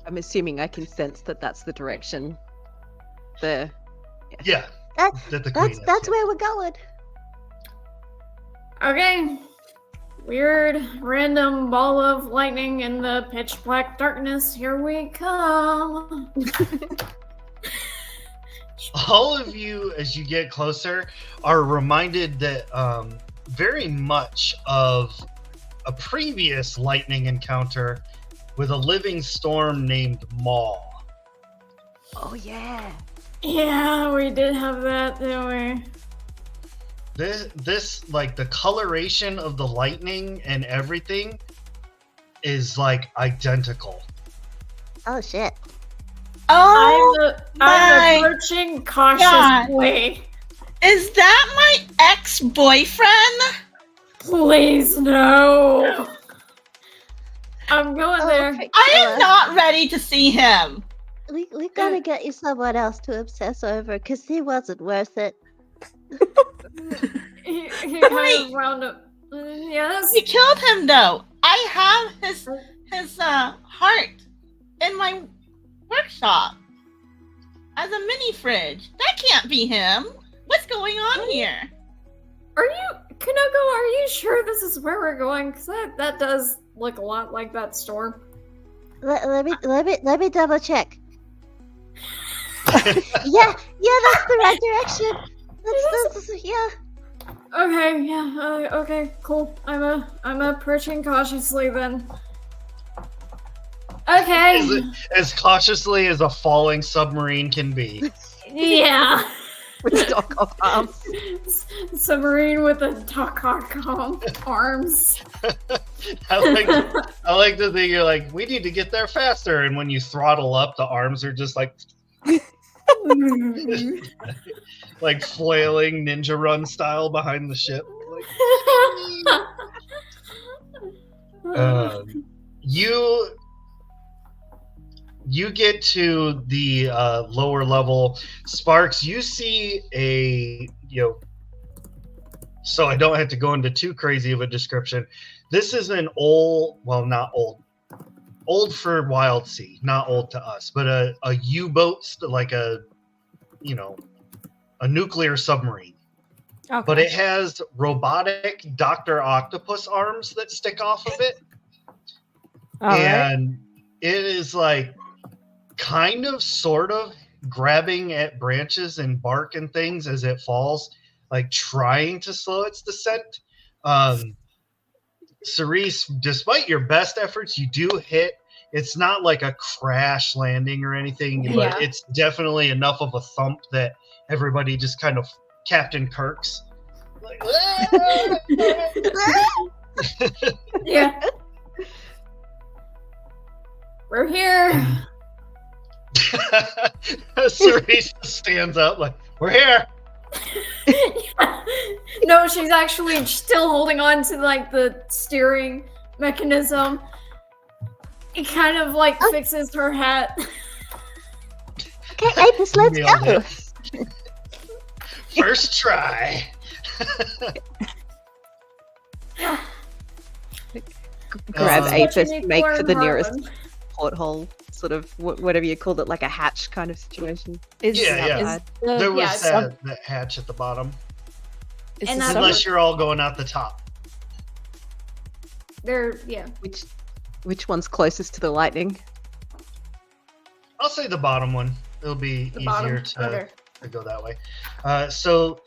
[SPEAKER 3] I'm assuming I can sense that that's the direction. The
[SPEAKER 1] Yeah.
[SPEAKER 7] That's
[SPEAKER 1] That the queen
[SPEAKER 7] that's
[SPEAKER 1] is,
[SPEAKER 7] where we're going.
[SPEAKER 2] Okay. Weird random ball of lightning in the pitch black darkness. Here we come.
[SPEAKER 1] All of you, as you get closer, are reminded that very much of a previous lightning encounter with a living storm named Maw.
[SPEAKER 3] Oh yeah.
[SPEAKER 2] Yeah, we did have that, didn't we?
[SPEAKER 1] This like the coloration of the lightning and everything is like identical.
[SPEAKER 7] Oh shit.
[SPEAKER 5] Oh,
[SPEAKER 2] I'm
[SPEAKER 5] my
[SPEAKER 2] approaching cautiously.
[SPEAKER 5] is that my ex-boyfriend?
[SPEAKER 2] Please, no. I'm going there.
[SPEAKER 5] I am not ready to see him.
[SPEAKER 7] We gotta get you someone else to obsess over, because he wasn't worth it.
[SPEAKER 2] He kind of wound up. Yes.
[SPEAKER 5] We killed him though. I have his heart in my workshop as a mini fridge. That can't be him. What's going on here?
[SPEAKER 2] Are you, Kanoko? Are you sure this is where we're going? Because that does look a lot like that storm.
[SPEAKER 7] Let me double check. Yeah, that's the right direction. That's yeah.
[SPEAKER 2] Okay, yeah, okay, cool. I'm approaching cautiously then. Okay.
[SPEAKER 1] As cautiously as a falling submarine can be.
[SPEAKER 2] Yeah.
[SPEAKER 3] With Doc Ock arms.
[SPEAKER 2] Submarine with a Doc Ock arms.
[SPEAKER 1] I like to think you're like, we need to get there faster, and when you throttle up, the arms are just like like flailing ninja run style behind the ship. Like, you get to the lower level. Sparks, you see so I don't have to go into too crazy of a description. This is an not old for Wild Sea, not old to us, but a U-boat, like a nuclear submarine.
[SPEAKER 6] Okay.
[SPEAKER 1] But it has robotic Dr. Octopus arms that stick off of it.
[SPEAKER 6] All right.
[SPEAKER 1] And it is like kind of sort of grabbing at branches and bark and things as it falls, like trying to slow its descent. Cerise, despite your best efforts, you do hit. It's not like a crash landing or anything, but it's definitely enough of a thump that everybody just kind of Captain Kirk's. Like,
[SPEAKER 2] Yeah. We're here.
[SPEAKER 1] Cerise stands up like, we're here.
[SPEAKER 2] No, she's actually still holding on to like the steering mechanism. It kind of like fixes her hat.
[SPEAKER 7] Okay, Apis, let's
[SPEAKER 1] Nailed
[SPEAKER 7] go.
[SPEAKER 1] it. First try.
[SPEAKER 3] Grab
[SPEAKER 1] Apis,
[SPEAKER 3] Apis,
[SPEAKER 2] Such an
[SPEAKER 3] make for the
[SPEAKER 2] equal
[SPEAKER 3] nearest
[SPEAKER 2] harmony.
[SPEAKER 3] porthole, sort of whatever you called it, like a hatch kind of situation.
[SPEAKER 1] Yeah.
[SPEAKER 6] Is the,
[SPEAKER 1] There was
[SPEAKER 2] Yeah,
[SPEAKER 1] that hatch at the bottom.
[SPEAKER 6] is
[SPEAKER 2] And
[SPEAKER 6] the
[SPEAKER 2] that-
[SPEAKER 6] summer-
[SPEAKER 1] Unless you're all going out the top.
[SPEAKER 2] Yeah.
[SPEAKER 3] Which one's closest to the lightning?
[SPEAKER 1] I'll say the bottom one. It'll be
[SPEAKER 2] The
[SPEAKER 1] easier
[SPEAKER 2] bottom.
[SPEAKER 1] to
[SPEAKER 2] Okay.
[SPEAKER 1] go that way. So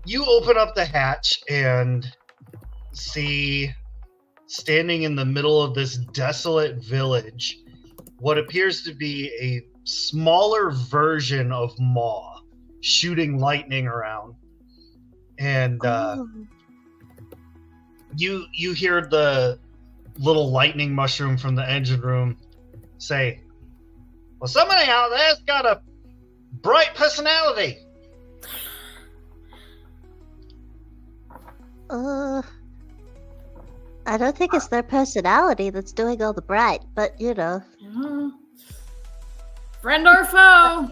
[SPEAKER 1] you open up the hatch and see, standing in the middle of this desolate village, what appears to be a smaller version of Maw shooting lightning around. And you hear the little lightning mushroom from the engine room say, well, somebody out there's got a bright personality.
[SPEAKER 7] I don't think it's their personality that's doing all the bright, but you know.
[SPEAKER 2] Friend or foe?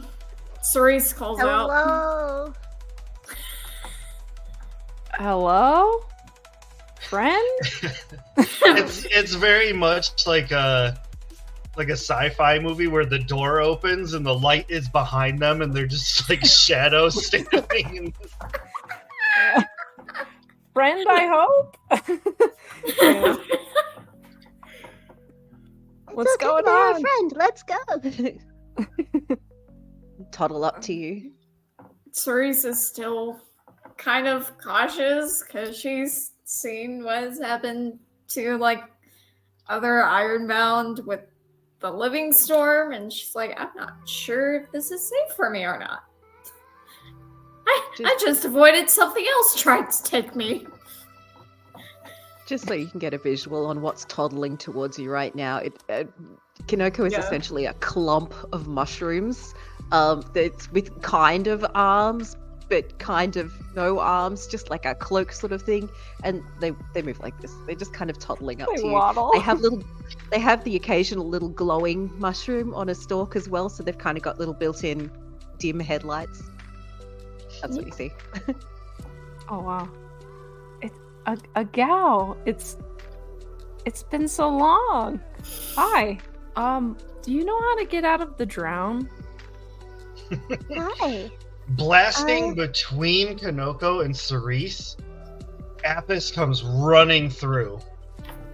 [SPEAKER 2] Cerise calls out.
[SPEAKER 7] Hello.
[SPEAKER 6] Hello? Friend?
[SPEAKER 1] It's very much like a sci-fi movie where the door opens and the light is behind them and they're just like shadows standing.
[SPEAKER 6] Friend, I hope? Yeah. What's
[SPEAKER 7] It's okay,
[SPEAKER 6] going
[SPEAKER 7] they're
[SPEAKER 6] on?
[SPEAKER 7] a friend. Let's go.
[SPEAKER 3] Toddle up to you.
[SPEAKER 2] Cerise is still kind of cautious because she's seen what has happened to like other Ironbound with the Living Storm, and she's like, I'm not sure if this is safe for me or not. I just avoided something else trying to take me.
[SPEAKER 3] Just so you can get a visual on what's toddling towards you right now, Kinoko is essentially a clump of mushrooms that's with kind of arms, but kind of no arms, just like a cloak sort of thing. And they move like this. They're just kind of toddling up
[SPEAKER 6] They
[SPEAKER 3] to you.
[SPEAKER 6] waddle.
[SPEAKER 3] They have the occasional little glowing mushroom on a stalk as well, so they've kind of got little built-in dim headlights. That's what you see.
[SPEAKER 6] Oh wow. It's a gal. It's been so long. Hi. Do you know how to get out of the drown?
[SPEAKER 7] Hi.
[SPEAKER 1] Blasting between Kanoko and Cerise, Apis comes running through,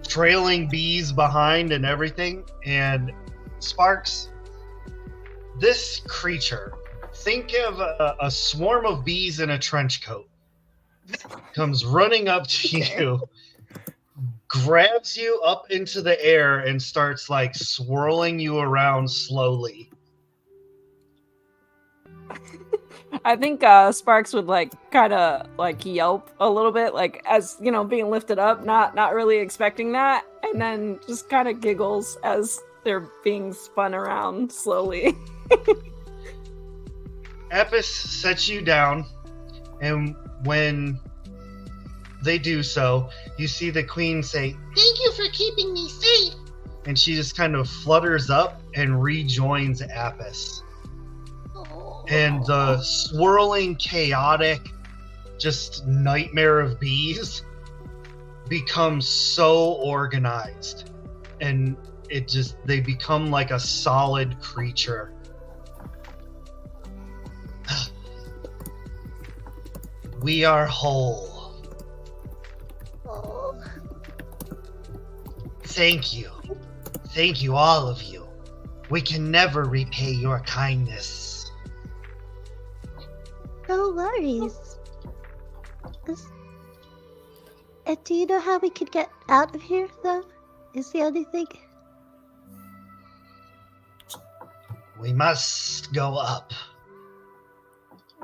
[SPEAKER 1] trailing bees behind and everything. And Sparks, this creature, think of a swarm of bees in a trench coat, comes running up to you, grabs you up into the air, and starts like swirling you around slowly.
[SPEAKER 6] I think Sparks would like kind of like yelp a little bit, like as you know, being lifted up, not really expecting that, and then just kind of giggles as they're being spun around slowly.
[SPEAKER 1] Apis sets you down, and when they do so, you see the queen say, "Thank you for keeping me safe." And she just kind of flutters up and rejoins Apis. And the swirling, chaotic, just nightmare of bees becomes so organized. And they become like a solid creature. We are whole.
[SPEAKER 7] Oh.
[SPEAKER 1] Thank you. Thank you, all of you. We can never repay your kindness.
[SPEAKER 7] No worries. Do you know how we could get out of here, though? Is the only thing.
[SPEAKER 1] We must go up.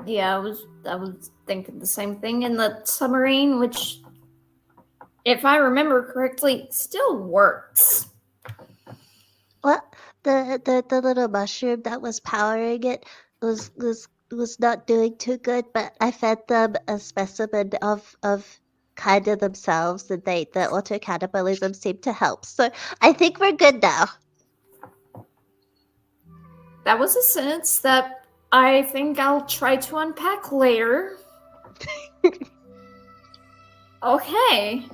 [SPEAKER 2] Yeah, I was thinking the same thing. And the submarine, which, if I remember correctly, still works.
[SPEAKER 7] Well, the little mushroom that was powering it was not doing too good, but I fed them a specimen of kind of themselves, and the auto cannibalism seemed to help. So I think we're good now.
[SPEAKER 2] That was a sentence that I think I'll try to unpack later. Okay.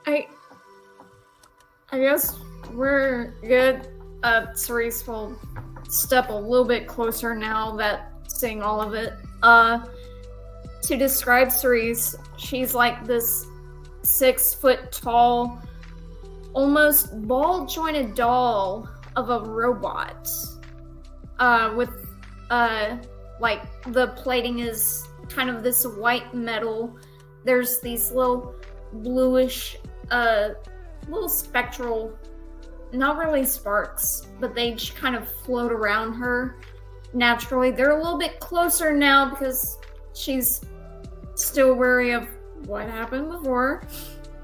[SPEAKER 2] I guess we're good. Cerise will step a little bit closer now that seeing all of it. To describe Cerise, she's like this 6 foot tall, almost ball jointed doll of a robot. With like the plating is kind of this white metal. There's these little bluish, little spectral, not really sparks, but they just kind of float around her naturally. They're a little bit closer now because she's still wary of what happened before.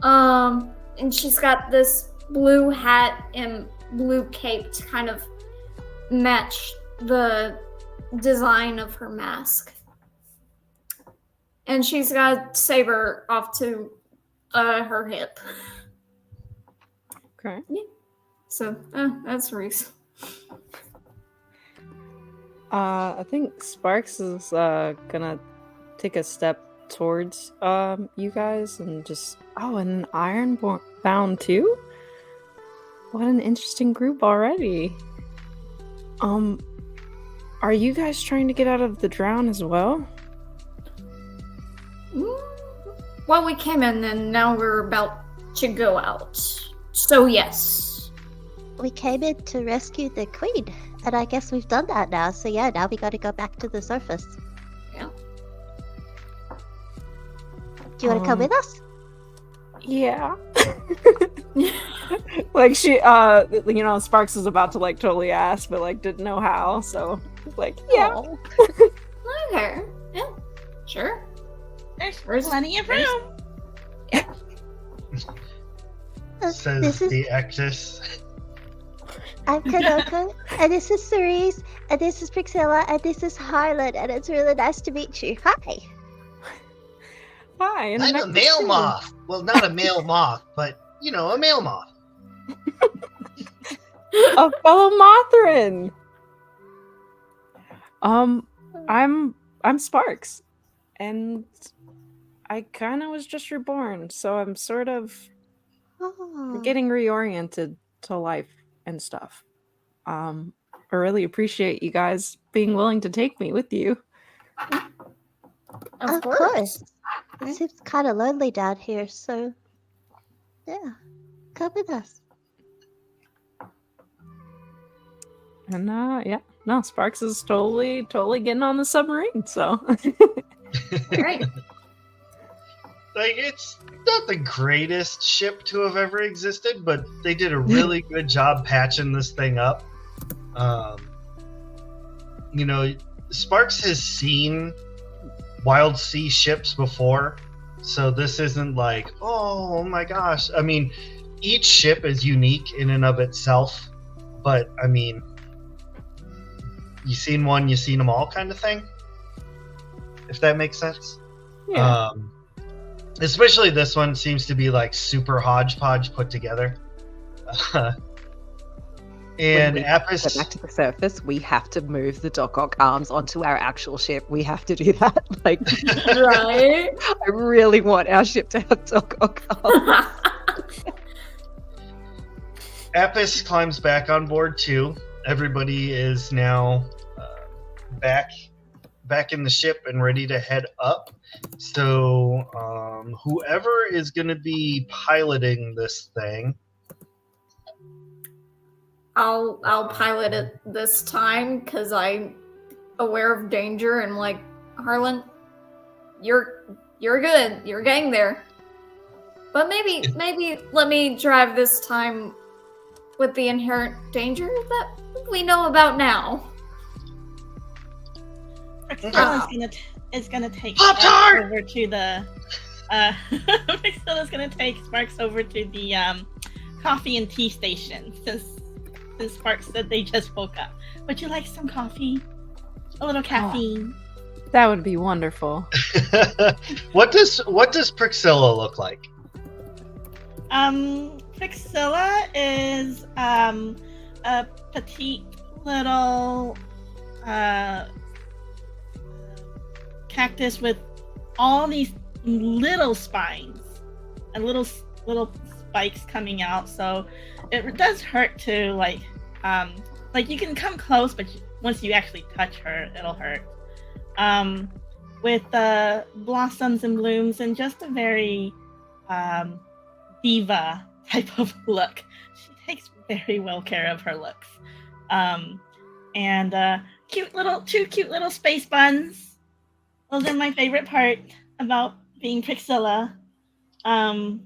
[SPEAKER 2] And she's got this blue hat and blue cape to kind of match the design of her mask. And she's got Saber off to her hip.
[SPEAKER 6] Okay.
[SPEAKER 2] So that's Reese.
[SPEAKER 6] I think Sparks is gonna take a step towards you guys and just and Ironbound too? What an interesting group already. Are you guys trying to get out of the drown as well?
[SPEAKER 2] Well, we came in and now we're about to go out. So yes.
[SPEAKER 7] We came in to rescue the queen, and I guess we've done that now. So yeah, now we got to go back to the surface.
[SPEAKER 2] Yeah.
[SPEAKER 7] Do you want to come with us?
[SPEAKER 6] Yeah. Like she Sparks was about to like totally ask, but like didn't know how, so like yeah.
[SPEAKER 7] Oh.
[SPEAKER 2] Okay. Yeah. Sure.
[SPEAKER 5] There's
[SPEAKER 2] Where's-
[SPEAKER 5] plenty of
[SPEAKER 2] where's-
[SPEAKER 5] room.
[SPEAKER 1] Says
[SPEAKER 7] This is
[SPEAKER 1] the Actus.
[SPEAKER 7] I'm Kanoko, and this is Cerise, and this is Priscilla, and this is Harlan, and it's really nice to meet you. Hi.
[SPEAKER 6] Hi, and
[SPEAKER 1] I'm a
[SPEAKER 6] next
[SPEAKER 1] male
[SPEAKER 6] too.
[SPEAKER 1] moth. Well, not a male moth, but a male moth.
[SPEAKER 6] A fellow Mothrin. I'm Sparks, and I kind of was just reborn, so I'm sort of
[SPEAKER 7] Oh.
[SPEAKER 6] getting reoriented to life and stuff. I really appreciate you guys being willing to take me with you.
[SPEAKER 7] Of course. It seems kind of lonely down here, so yeah, come with us.
[SPEAKER 6] And Sparks is totally getting on the submarine, so
[SPEAKER 2] Right.
[SPEAKER 1] Like, it's not the greatest ship to have ever existed, but they did a really good job patching this thing up. Sparks has seen wild sea ships before, so this isn't like, oh my gosh. I mean, each ship is unique in and of itself, but I mean, you seen one, you seen them all kind of thing, if that makes sense.
[SPEAKER 6] yeah.
[SPEAKER 1] Especially this one seems to be like super hodgepodge put together. And
[SPEAKER 3] When we
[SPEAKER 1] Apis,
[SPEAKER 3] get back to the surface, we have to move the Dockok arms onto our actual ship. We have to do that. Like,
[SPEAKER 2] Right.
[SPEAKER 3] I really want our ship to have Dockok arms.
[SPEAKER 1] Apis climbs back on board too. Everybody is now back in the ship and ready to head up. So whoever is going to be piloting this thing,
[SPEAKER 2] I'll pilot it this time because I'm aware of danger and like, Harlan, you're good. You're getting there. But maybe let me drive this time with the inherent danger that we know about now.
[SPEAKER 5] Is gonna take
[SPEAKER 1] Pop-Tart!
[SPEAKER 5] Sparks over to the Priscilla's gonna take Sparks over to the coffee and tea station since Sparks said they just woke up. Would you like some coffee? A little caffeine?
[SPEAKER 6] That would be wonderful.
[SPEAKER 1] what does Priscilla look like?
[SPEAKER 5] Priscilla is a petite little cactus with all these little spines and little spikes coming out, so it does hurt to like you can come close, but once you actually touch her, it'll hurt. With blossoms and blooms and just a very diva type of look. She takes very well care of her looks. And two cute little space buns. Those are my favorite part about being Priscilla. And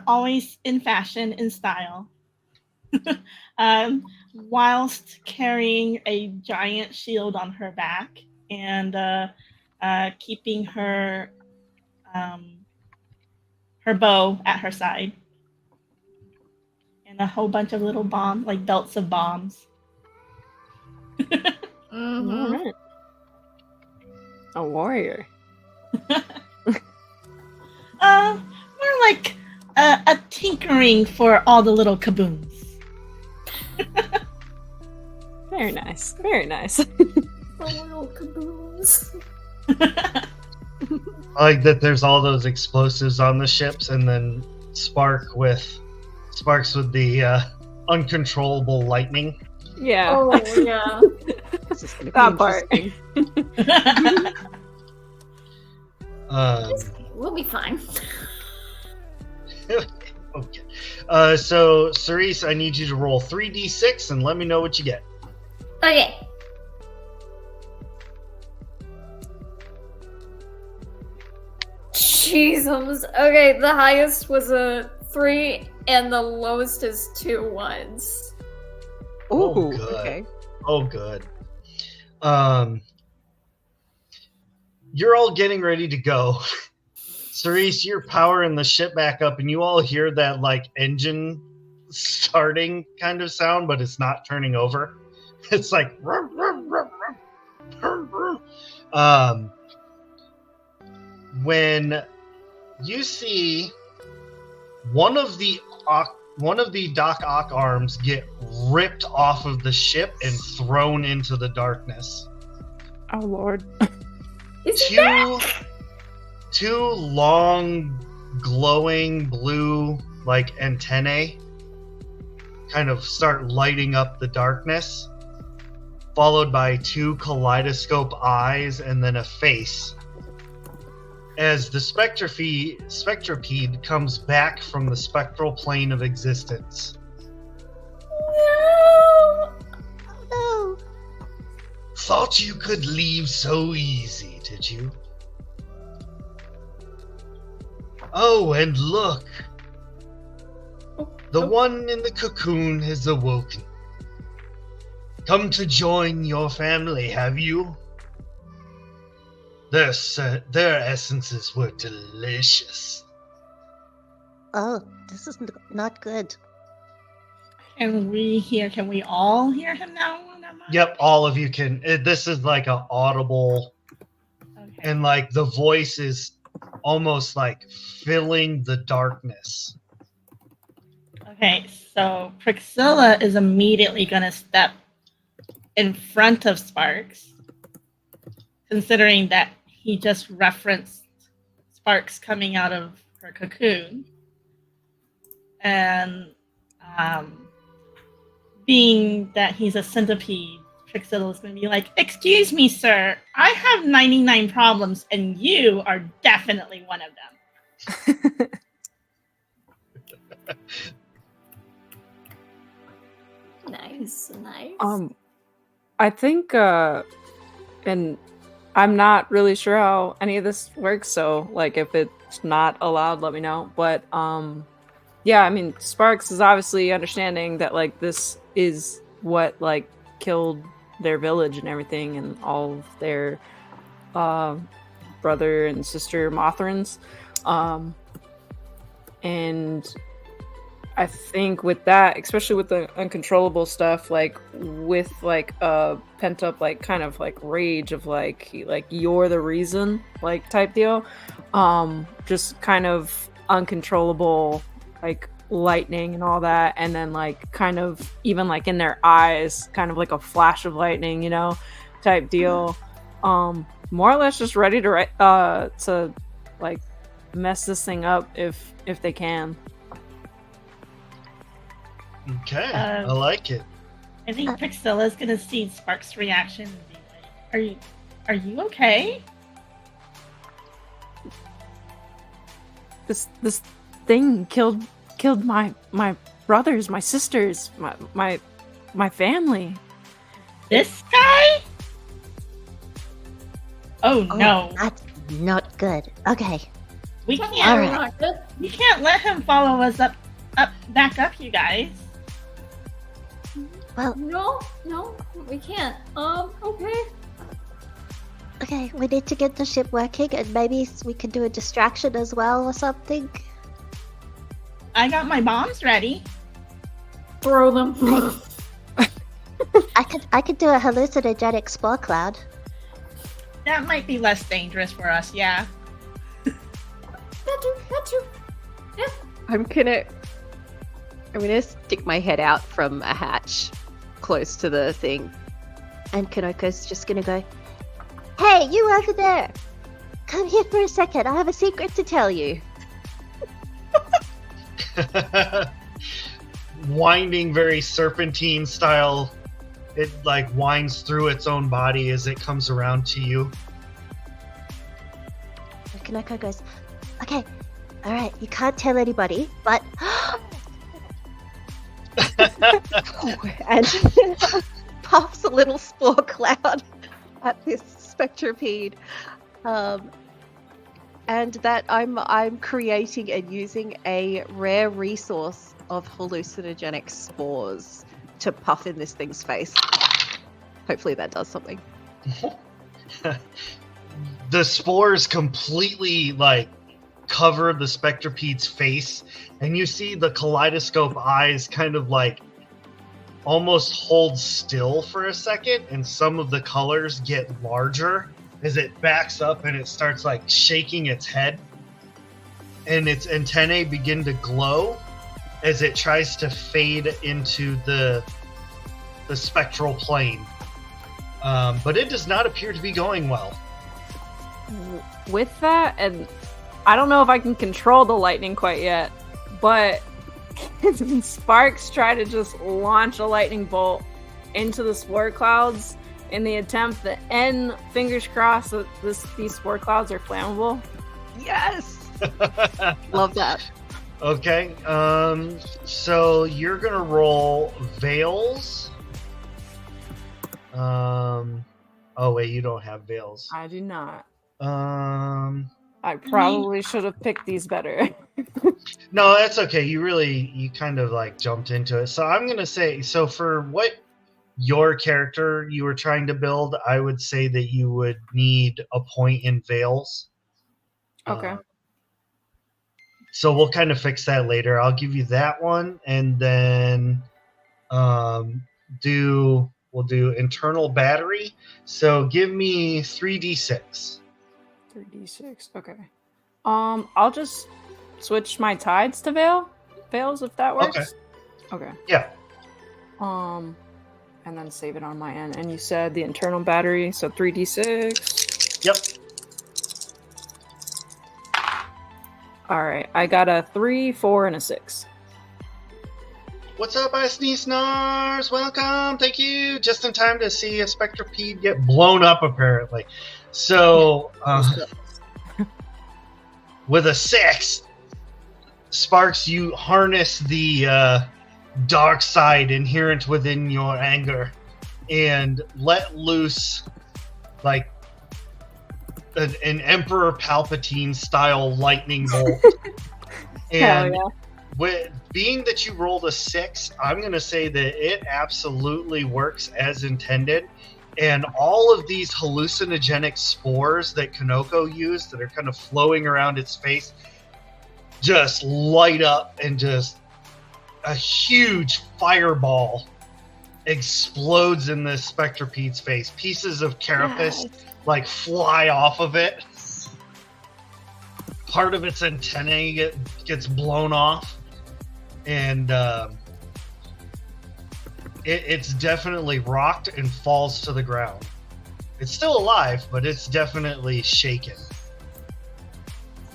[SPEAKER 5] always in fashion, in style. Whilst carrying a giant shield on her back and keeping her bow at her side. And a whole bunch of little bombs, like belts of bombs.
[SPEAKER 2] Mm-hmm.
[SPEAKER 6] All right. A warrior.
[SPEAKER 5] More like a tinkering for all the little kaboons.
[SPEAKER 6] Very nice. Very nice.
[SPEAKER 2] The little caboose.
[SPEAKER 1] I like that there's all those explosives on the ships, and then Sparks with the uncontrollable lightning.
[SPEAKER 6] Yeah.
[SPEAKER 2] Oh yeah.
[SPEAKER 3] This is gonna be
[SPEAKER 6] That part.
[SPEAKER 3] interesting.
[SPEAKER 2] We'll be fine.
[SPEAKER 1] Okay. So Cerise, I need you to roll 3d6 and let me know what you get.
[SPEAKER 2] Okay. Jesus. Okay, the highest was a 3 and the lowest is 2 1s.
[SPEAKER 1] Oh,
[SPEAKER 3] Ooh,
[SPEAKER 1] good.
[SPEAKER 3] okay.
[SPEAKER 1] Oh, good. You're all getting ready to go. Cerise, you're powering the ship back up, and you all hear that like engine starting kind of sound, but it's not turning over. It's like when you see one of the Doc Ock arms get ripped off of the ship and thrown into the darkness.
[SPEAKER 6] Oh Lord.
[SPEAKER 1] Two long glowing blue like antennae kind of start lighting up the darkness, followed by 2 kaleidoscope eyes and then a face as the spectropede comes back from the spectral plane of existence.
[SPEAKER 7] Oh, no.
[SPEAKER 1] Thought you could leave so easy, did you? Oh, and look! The one in the cocoon has awoken. Come to join your family, have you? Their essences were delicious.
[SPEAKER 7] Oh, this is not good.
[SPEAKER 5] Can we all hear him now?
[SPEAKER 1] Yep, all of you can. This is like an audible,
[SPEAKER 5] Okay.
[SPEAKER 1] and like the voice is almost like filling the darkness.
[SPEAKER 5] Okay, so Priscilla is immediately going to step in front of Sparks, considering that he just referenced Sparks coming out of her cocoon. And being that he's a centipede, Priscilla's going to be like, "Excuse me, sir, I have 99 problems, and you are definitely one of them."
[SPEAKER 2] Nice.
[SPEAKER 6] I think and I'm not really sure how any of this works, so like if it's not allowed, let me know. But yeah, I mean Sparks is obviously understanding that like this is what like killed their village and everything and all of their brother and sister Mothrans. And I think with that, especially with the uncontrollable stuff, like with like a pent up like kind of like rage of like you're the reason like type deal, just kind of uncontrollable like lightning and all that, and then like kind of even like in their eyes, kind of like a flash of lightning, you know, type deal. More or less just ready to like mess this thing up if they can.
[SPEAKER 1] Okay, I like it.
[SPEAKER 5] I think Priscilla's going to see Sparks' reaction and be like, "Are you okay?"
[SPEAKER 6] This thing killed my brothers, my sisters, my family.
[SPEAKER 5] This guy? Oh no,
[SPEAKER 7] That's not good. Okay.
[SPEAKER 5] we
[SPEAKER 7] All
[SPEAKER 5] can't.
[SPEAKER 7] right.
[SPEAKER 5] We can't let him follow us back up, you guys.
[SPEAKER 7] Well,
[SPEAKER 2] No, we can't. Okay.
[SPEAKER 7] okay, we need to get the ship working, and maybe we can do a distraction as well or something.
[SPEAKER 5] I got my bombs ready.
[SPEAKER 2] Throw them.
[SPEAKER 7] I could do a hallucinogenic spore cloud.
[SPEAKER 5] That might be less dangerous for us, yeah.
[SPEAKER 2] That too. Yeah.
[SPEAKER 3] I'm gonna stick my head out from a hatch close to the thing, and Kanoko's just gonna go,
[SPEAKER 7] Hey, you over there! Come here for a second. I have a secret to tell you.
[SPEAKER 1] Winding very serpentine style, it like winds through its own body as it comes around to you.
[SPEAKER 7] Kanoko goes, Okay, alright, you can't tell anybody, but
[SPEAKER 3] and puffs a little spore cloud at this spectropede, and that I'm creating and using a rare resource of hallucinogenic spores to puff in this thing's face. Hopefully that does something.
[SPEAKER 1] The spores completely like cover the spectropede's face, and you see the kaleidoscope eyes kind of like almost hold still for a second, and some of the colors get larger as it backs up and it starts like shaking its head, and its antennae begin to glow as it tries to fade into the spectral plane. But it does not appear to be going well.
[SPEAKER 6] With that, and I don't know if I can control the lightning quite yet, but can Sparks try to just launch a lightning bolt into the spore clouds in the attempt that end, fingers crossed, that these spore clouds are flammable?
[SPEAKER 3] Yes! Love that.
[SPEAKER 1] Okay, so you're gonna roll Veils. Oh wait, you don't have Veils.
[SPEAKER 6] I do not.
[SPEAKER 1] I
[SPEAKER 6] probably should have picked these better.
[SPEAKER 1] No, that's okay. You kind of like jumped into it. So I'm gonna say, so for what your character you were trying to build, I would say that you would need a point in Veils.
[SPEAKER 6] Okay.
[SPEAKER 1] So we'll kind of fix that later. I'll give you that one, and then we'll do internal battery. So give me 3d6.
[SPEAKER 6] 3d6. Okay. I'll just switch my tides to Veils if that works. Okay.
[SPEAKER 1] Yeah.
[SPEAKER 6] And then save it on my end. And you said the internal battery, so 3d6.
[SPEAKER 1] Yep.
[SPEAKER 6] All right, I got a 3, 4, and a 6.
[SPEAKER 1] What's up, Snars? Welcome. Thank you. Just in time to see a spectropede get blown up, apparently. So, with a 6, Sparks, you harness the dark side inherent within your anger and let loose, like, an Emperor Palpatine style lightning bolt. And being that you rolled a 6, I'm going to say that it absolutely works as intended. And all of these hallucinogenic spores that Kanoko used that are kind of flowing around its face just light up, and just a huge fireball explodes in this spectropede's face. Pieces of carapace like fly off of it. Part of its antennae gets blown off, and it's definitely rocked and falls to the ground. It's still alive, but it's definitely shaken.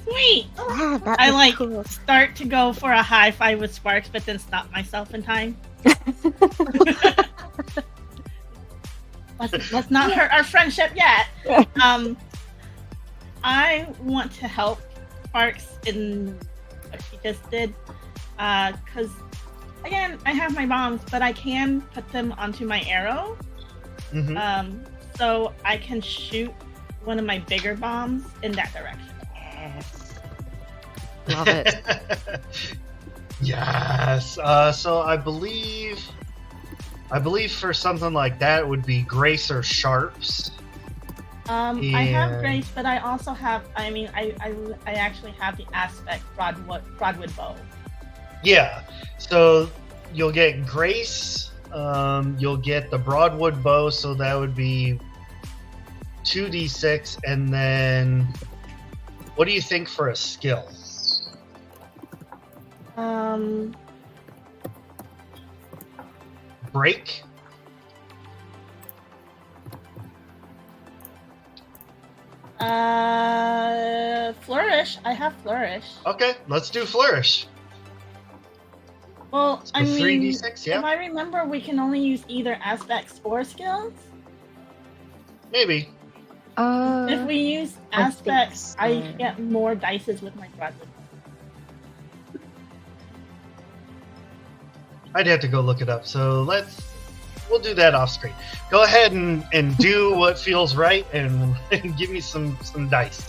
[SPEAKER 5] Sweet!
[SPEAKER 7] Wow, that
[SPEAKER 5] I
[SPEAKER 7] was
[SPEAKER 5] like
[SPEAKER 7] cool.
[SPEAKER 5] start to go for a high five with Sparks, but then stop myself in time. Let's not hurt our friendship yet. I want to help Sparks in what she just did, because again, I have my bombs, but I can put them onto my arrow.
[SPEAKER 1] Mm-hmm.
[SPEAKER 5] So I can shoot one of my bigger bombs in that direction.
[SPEAKER 3] Yes. Love it.
[SPEAKER 1] Yes. So I believe for something like that it would be Grace or Sharps.
[SPEAKER 5] I have Grace, but I also have. I mean, I actually have the aspect Broadwood bow.
[SPEAKER 1] Yeah. So you'll get Grace. You'll get the Broadwood bow. So that would be 2d6, and then what do you think for a skill? Break.
[SPEAKER 5] Flourish. I have flourish.
[SPEAKER 1] Okay, let's do flourish.
[SPEAKER 5] Well, I
[SPEAKER 1] So
[SPEAKER 5] mean,
[SPEAKER 1] 3d6, yeah.
[SPEAKER 5] if I remember, we can only use either aspects or skills.
[SPEAKER 1] Maybe.
[SPEAKER 5] If we use
[SPEAKER 3] I think
[SPEAKER 5] aspects, I
[SPEAKER 3] so.
[SPEAKER 5] get more dices with my brothers.
[SPEAKER 1] I'd have to go look it up. So we'll do that off screen. Go ahead and do what feels right and give me some dice.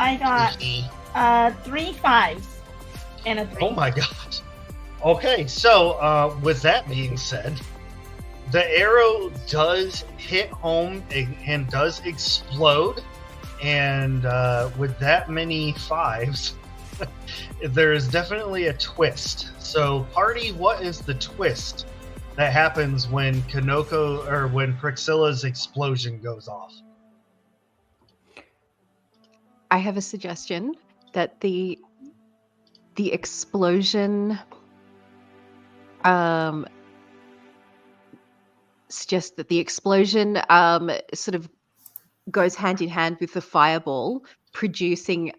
[SPEAKER 5] I got 3 5s and a 3.
[SPEAKER 1] Oh my gosh. Okay, so with that being said, the arrow does hit home and does explode. And with that many 5s, there is definitely a twist. So, party, what is the twist that happens when when Prixilla's explosion goes off?
[SPEAKER 3] I have a suggestion that the explosion suggest that the explosion sort of goes hand in hand with the fireball, producing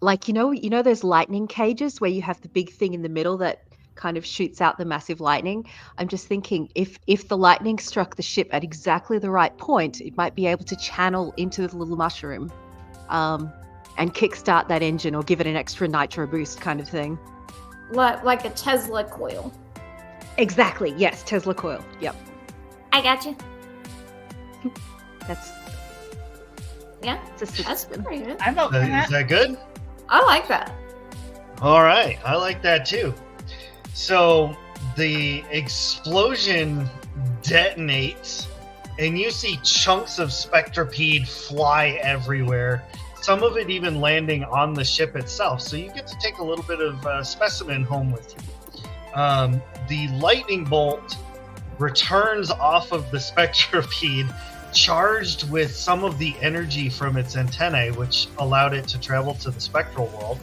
[SPEAKER 3] like you know those lightning cages where you have the big thing in the middle that kind of shoots out the massive lightning. I'm just thinking if the lightning struck the ship at exactly the right point, it might be able to channel into the little mushroom and kickstart that engine or give it an extra nitro boost kind of thing.
[SPEAKER 2] Like a Tesla coil.
[SPEAKER 3] Exactly. Yes, Tesla coil. Yep.
[SPEAKER 2] I got you.
[SPEAKER 3] That's
[SPEAKER 2] Yeah,
[SPEAKER 3] a
[SPEAKER 2] that's
[SPEAKER 3] suggestion.
[SPEAKER 2] pretty good.
[SPEAKER 5] I vote for
[SPEAKER 1] Is
[SPEAKER 5] that.
[SPEAKER 1] that good?
[SPEAKER 2] I like that.
[SPEAKER 1] All right, I like that too. So the explosion detonates, and you see chunks of spectropede fly everywhere. Some of it even landing on the ship itself. So you get to take a little bit of specimen home with you. The lightning bolt returns off of the spectropede, charged with some of the energy from its antennae, which allowed it to travel to the spectral world.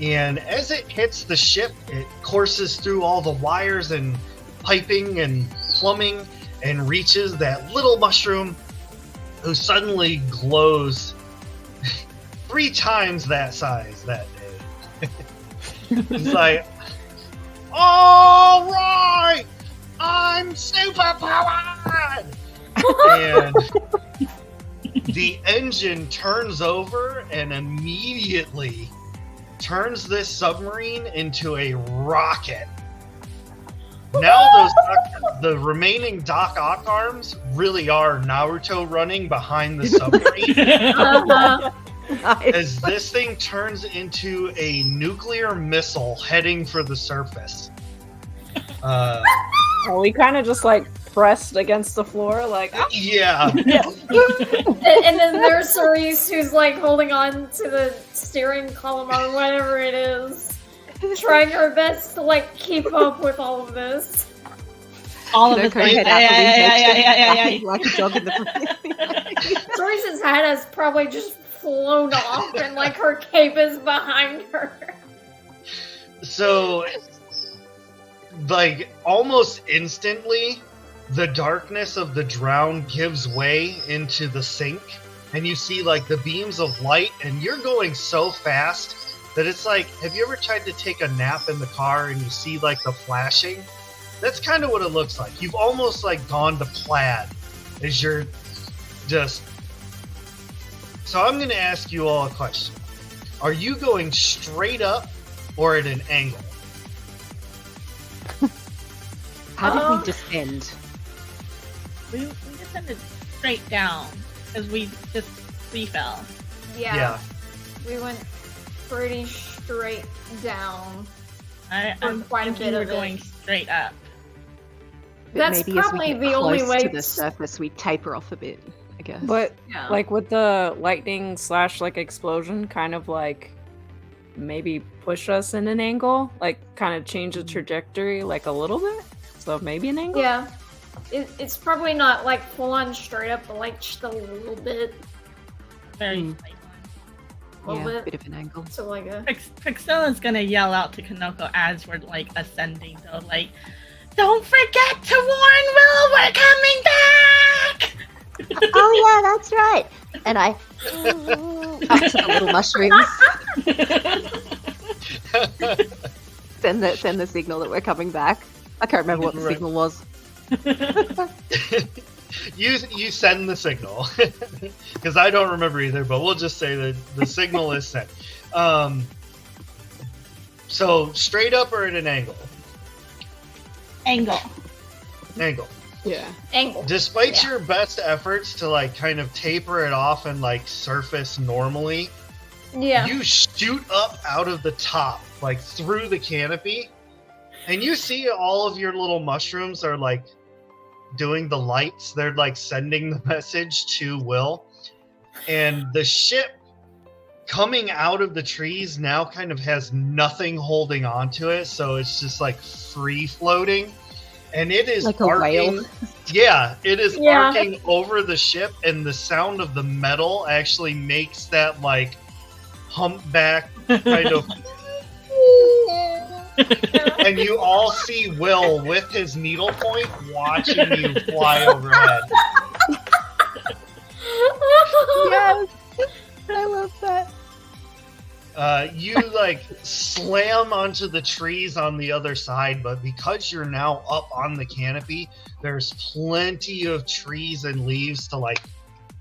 [SPEAKER 1] And as it hits the ship, it courses through all the wires and piping and plumbing and reaches that little mushroom, who suddenly glows 3 times that size that day. It's like, all right, I'm super powered! And the engine turns over and immediately turns this submarine into a rocket. Now the remaining Doc Ock arms really are Naruto running behind the submarine as this thing turns into a nuclear missile heading for the surface.
[SPEAKER 6] We kind of just like pressed against the floor, like
[SPEAKER 1] Yeah.
[SPEAKER 2] And then there's Cerise who's like holding on to the steering column or whatever it is, trying her best to like keep up with all of this.
[SPEAKER 5] All of
[SPEAKER 3] No,
[SPEAKER 5] us.
[SPEAKER 3] go ahead, Apple,
[SPEAKER 5] Yeah.
[SPEAKER 3] like a dog in the
[SPEAKER 2] Cerise's head has probably just flown off and like her cape is behind her.
[SPEAKER 1] So, like, almost instantly, the darkness of the drown gives way into the sink, and you see, like, the beams of light, and you're going so fast that it's like, have you ever tried to take a nap in the car and you see, like, the flashing? That's kind of what it looks like. You've almost, like, gone to plaid as you're just... So I'm going to ask you all a question. Are you going straight up or at an angle?
[SPEAKER 3] How did we descend?
[SPEAKER 5] We descended straight down because we just free fell.
[SPEAKER 2] Yeah. We went pretty straight down.
[SPEAKER 5] I'm
[SPEAKER 2] quite a
[SPEAKER 5] thinking
[SPEAKER 2] bit
[SPEAKER 5] we're
[SPEAKER 2] of it.
[SPEAKER 5] going straight up.
[SPEAKER 3] But
[SPEAKER 2] That's
[SPEAKER 3] maybe as we
[SPEAKER 2] probably
[SPEAKER 3] get
[SPEAKER 2] the only
[SPEAKER 3] close
[SPEAKER 2] way
[SPEAKER 3] to the surface, we taper off a bit, I guess.
[SPEAKER 6] But
[SPEAKER 2] Yeah.
[SPEAKER 6] like with the lightning / like explosion, kind of like maybe push us in an angle, like kind of change the trajectory like a little bit. So maybe an angle.
[SPEAKER 2] Yeah. It's probably not like full on straight up, but like just a little bit.
[SPEAKER 5] Very
[SPEAKER 3] Mm.
[SPEAKER 5] slight
[SPEAKER 2] A little
[SPEAKER 3] Yeah,
[SPEAKER 2] bit.
[SPEAKER 3] bit of an angle.
[SPEAKER 2] So like a.
[SPEAKER 5] one. Priscilla's gonna yell out to Kanoko as we're like ascending though, like, don't forget to warn Will we're coming back!
[SPEAKER 7] Oh yeah, that's right. And I up to the little mushrooms.
[SPEAKER 3] Send the signal that we're coming back. I can't remember what the
[SPEAKER 1] Right.
[SPEAKER 3] signal was.
[SPEAKER 1] You send the signal because I don't remember either, but we'll just say that the signal is sent. So straight up or at an angle?
[SPEAKER 5] Angle.
[SPEAKER 1] Angle.
[SPEAKER 6] Yeah.
[SPEAKER 2] Angle.
[SPEAKER 1] Despite
[SPEAKER 2] Yeah.
[SPEAKER 1] your best efforts to like kind of taper it off and like surface normally,
[SPEAKER 2] Yeah.
[SPEAKER 1] you shoot up out of the top, like through the canopy, and you see all of your little mushrooms are like doing the lights. They're like sending the message to Will. And the ship coming out of the trees now kind of has nothing holding onto it, so it's just like free floating. And it is
[SPEAKER 3] Like a
[SPEAKER 1] arcing.
[SPEAKER 3] whale.
[SPEAKER 1] Yeah, it is
[SPEAKER 2] Yeah.
[SPEAKER 1] arcing over the ship, and the sound of the metal actually makes that like humpback kind of. And you all see Will with his needlepoint watching you fly overhead.
[SPEAKER 3] Yes, I love that.
[SPEAKER 1] You like slam onto the trees on the other side, but because you're now up on the canopy, there's plenty of trees and leaves to like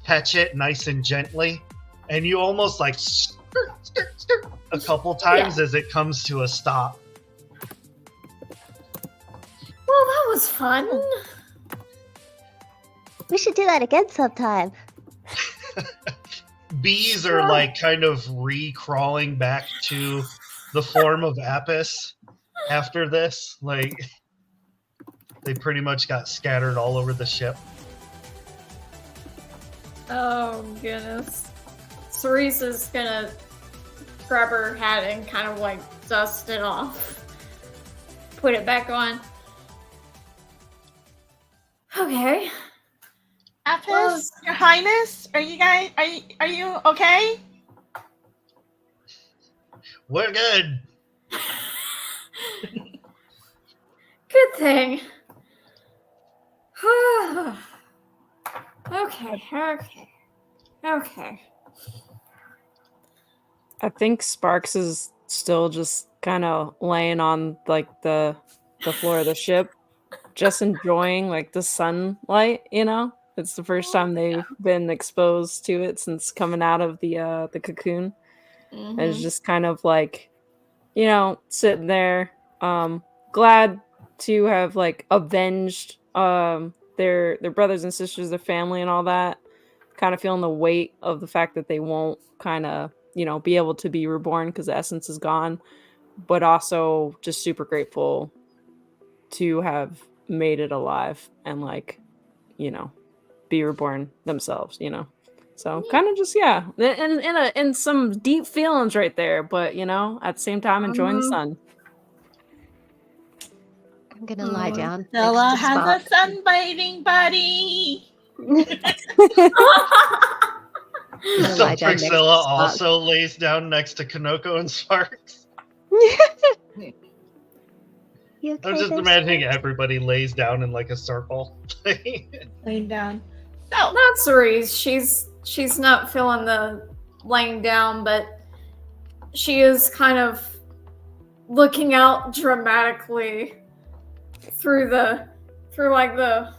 [SPEAKER 1] catch it nice and gently, and you almost like skirt, skirt, skirt a couple times as it comes to a stop.
[SPEAKER 2] Well, that was fun.
[SPEAKER 7] We should do that again sometime.
[SPEAKER 1] Bees are like kind of re-crawling back to the form of Apis after this. Like they pretty much got scattered all over the ship.
[SPEAKER 2] Oh goodness. Cerise is gonna grab her hat and kind of like dust it off. Put it back on. Okay.
[SPEAKER 5] Apis,
[SPEAKER 2] Well,
[SPEAKER 5] Your Highness, are you guys are you okay?
[SPEAKER 1] We're good.
[SPEAKER 2] Good thing. Okay.
[SPEAKER 6] I think Sparks is still just kind of laying on like the floor of the ship, just enjoying like the sunlight. It's the first time they've been exposed to it since coming out of the cocoon. And it's just kind of like, sitting there, glad to have like avenged their brothers and sisters, their family, and all that. Kind of feeling the weight of the fact that they won't kind of be able to be reborn because the essence is gone, but also just super grateful to have made it alive and like be reborn themselves. So kind of just and some deep feelings right there, but at the same time enjoying the sun.
[SPEAKER 3] I'm gonna lie down.
[SPEAKER 5] Stella
[SPEAKER 3] next to
[SPEAKER 5] has
[SPEAKER 3] Spark.
[SPEAKER 5] a sunbathing buddy.
[SPEAKER 3] gonna
[SPEAKER 1] So
[SPEAKER 3] lie down next to
[SPEAKER 1] Priscilla
[SPEAKER 3] Spark.
[SPEAKER 1] also lays down next to Kanoko and Sparks.
[SPEAKER 7] You okay
[SPEAKER 1] I'm just
[SPEAKER 7] there,
[SPEAKER 1] imagining
[SPEAKER 7] Spark?
[SPEAKER 1] everybody lays down in like a circle.
[SPEAKER 5] Laying down. So
[SPEAKER 2] Not Cerise. She's not feeling the laying down, but she is kind of looking out dramatically through like the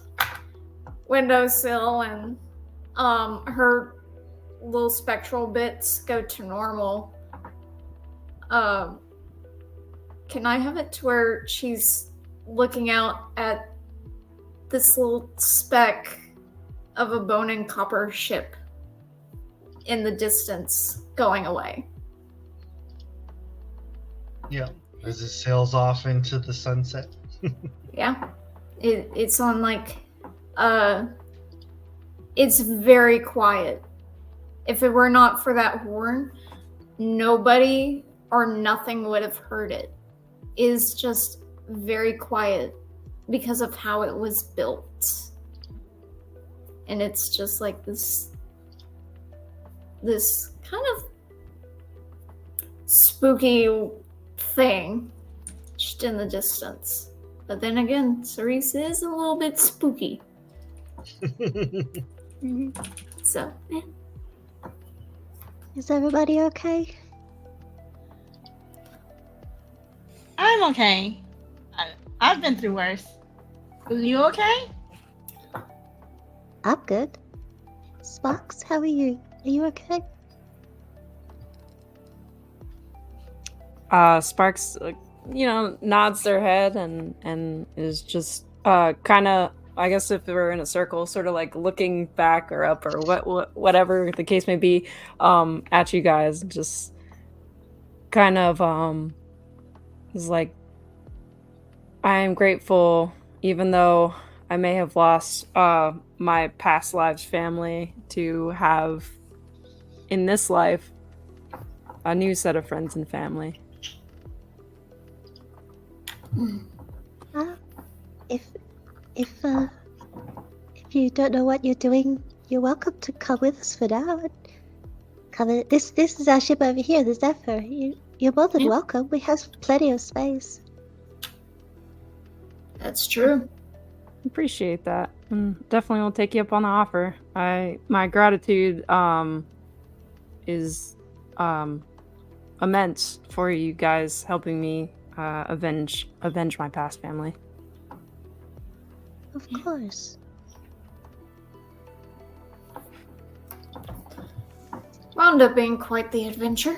[SPEAKER 2] windowsill, and her little spectral bits go to normal. Can I have it to where she's looking out at this little speck of a bone and copper ship in the distance going away?
[SPEAKER 1] Yeah, as it sails off into the sunset.
[SPEAKER 2] Yeah. It's on like it's very quiet. If it were not for that horn, nobody or nothing would have heard it. It is just very quiet because of how it was built. and it's just like this kind of spooky thing just in the distance. But then again, Cerise is a little bit spooky. So, yeah.
[SPEAKER 7] Is everybody okay?
[SPEAKER 5] I'm okay. I've been through worse. Are you okay?
[SPEAKER 7] I'm good. Sparks, how are you? Are you okay?
[SPEAKER 6] Sparks, nods their head and is just kind of, I guess if we're in a circle, sort of like looking back or up or whatever the case may be, at you guys, just kind of is like, I am grateful, even though I may have lost my past lives family, to have in this life a new set of friends and family.
[SPEAKER 7] If you don't know what you're doing, you're welcome to come with us for now. This is our ship over here, the Zephyr. You're more than
[SPEAKER 5] Yeah.
[SPEAKER 7] welcome. We have plenty of space.
[SPEAKER 2] That's true.
[SPEAKER 6] Appreciate that. Definitely will take you up on the offer. My gratitude is immense for you guys helping me avenge my past family.
[SPEAKER 7] Of course.
[SPEAKER 2] Wound up being quite the adventure.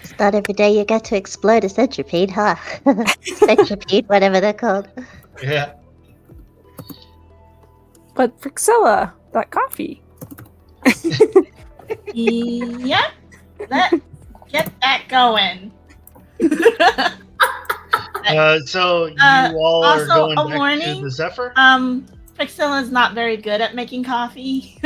[SPEAKER 7] It's not every day you get to explode a centipede, huh? Centipede, whatever they're called.
[SPEAKER 1] Yeah.
[SPEAKER 6] But Priscilla, that coffee.
[SPEAKER 5] Yep. Let's get that going.
[SPEAKER 1] So you all are
[SPEAKER 5] also,
[SPEAKER 1] going
[SPEAKER 5] a
[SPEAKER 1] back
[SPEAKER 5] warning,
[SPEAKER 1] to the Zephyr?
[SPEAKER 5] Priscilla's not very good at making coffee.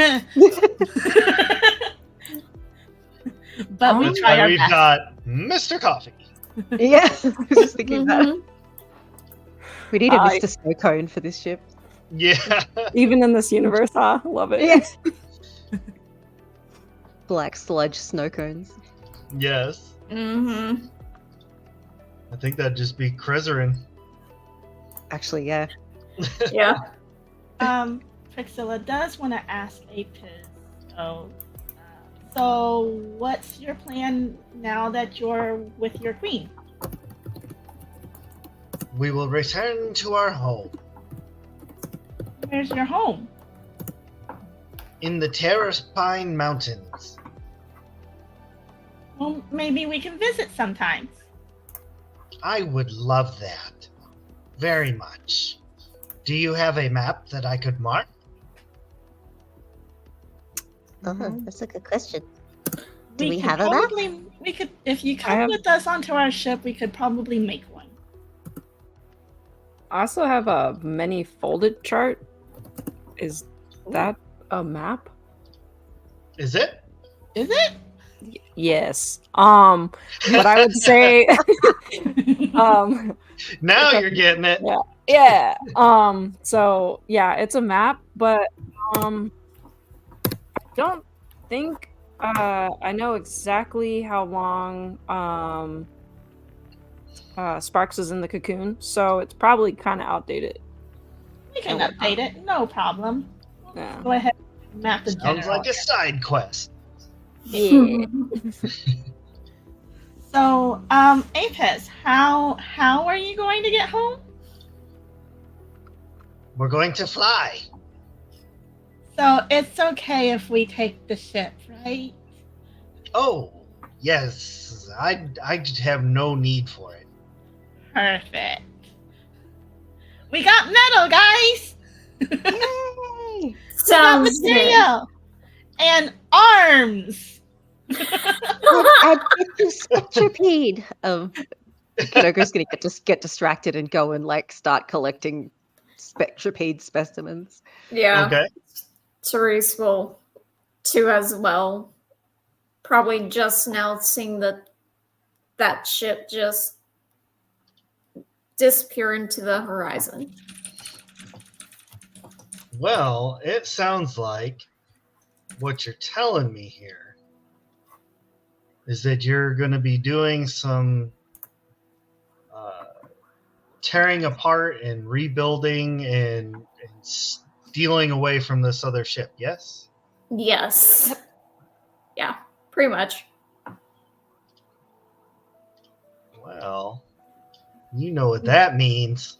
[SPEAKER 5] But we
[SPEAKER 1] That's
[SPEAKER 5] try
[SPEAKER 1] why
[SPEAKER 5] our
[SPEAKER 1] we've
[SPEAKER 5] best.
[SPEAKER 1] got Mr. Coffee.
[SPEAKER 3] Yeah, I was just thinking that.
[SPEAKER 2] Mhm.
[SPEAKER 3] We need a
[SPEAKER 6] Uh,
[SPEAKER 3] Mr. Snow Cone for this ship.
[SPEAKER 1] Yeah.
[SPEAKER 6] Even in this universe, huh? Love it.
[SPEAKER 3] Yes. Black sludge snow cones.
[SPEAKER 1] Yes.
[SPEAKER 2] Mm-hmm.
[SPEAKER 1] I think that'd just be Krezerin.
[SPEAKER 3] Actually, yeah.
[SPEAKER 2] Yeah.
[SPEAKER 5] Priscilla does want to ask Apis, so what's your plan now that you're with your queen?
[SPEAKER 1] We will return to our home
[SPEAKER 5] Where's your home?
[SPEAKER 1] in the Terraspine Mountains.
[SPEAKER 5] Well, maybe we can visit sometimes.
[SPEAKER 1] I would love that. Very much. Do you have a map that I could mark?
[SPEAKER 7] Oh, that's a good question. Do we
[SPEAKER 5] could
[SPEAKER 7] have a map?
[SPEAKER 5] We could, if you come with us onto our ship, we could probably make one.
[SPEAKER 6] I also have a mini folded chart. Is that a map?
[SPEAKER 1] Is it?
[SPEAKER 5] Is it?
[SPEAKER 6] Yes. But I would say
[SPEAKER 1] Now you're getting it.
[SPEAKER 6] yeah. So yeah, it's a map, but I don't think I know exactly how long Sparks is in the cocoon, so it's probably kind of outdated.
[SPEAKER 5] We can
[SPEAKER 6] Yeah.
[SPEAKER 5] update it, no problem.
[SPEAKER 6] Yeah.
[SPEAKER 5] Go ahead and map the
[SPEAKER 1] Sounds
[SPEAKER 5] general.
[SPEAKER 1] like a side quest.
[SPEAKER 6] Yeah.
[SPEAKER 5] So, Apis, how are you going to get home?
[SPEAKER 1] We're going to fly.
[SPEAKER 5] So it's okay if we take the ship, right?
[SPEAKER 1] Oh, yes. I have no need for it.
[SPEAKER 5] Perfect. We got metal, guys.
[SPEAKER 7] Yay!
[SPEAKER 5] We got
[SPEAKER 2] Sounds good.
[SPEAKER 5] material and arms.
[SPEAKER 7] And it's a centipede.
[SPEAKER 3] Kanoko's gonna get distracted and go and like start collecting spectropede specimens.
[SPEAKER 2] Yeah.
[SPEAKER 1] Okay.
[SPEAKER 2] Therese will too as well. Probably just now seeing that ship just disappear into the horizon.
[SPEAKER 1] Well, it sounds like what you're telling me here is that you're going to be doing some tearing apart and rebuilding and stealing away from this other ship, yes?
[SPEAKER 2] Yes. Yeah, pretty much.
[SPEAKER 1] Well, you know what that means.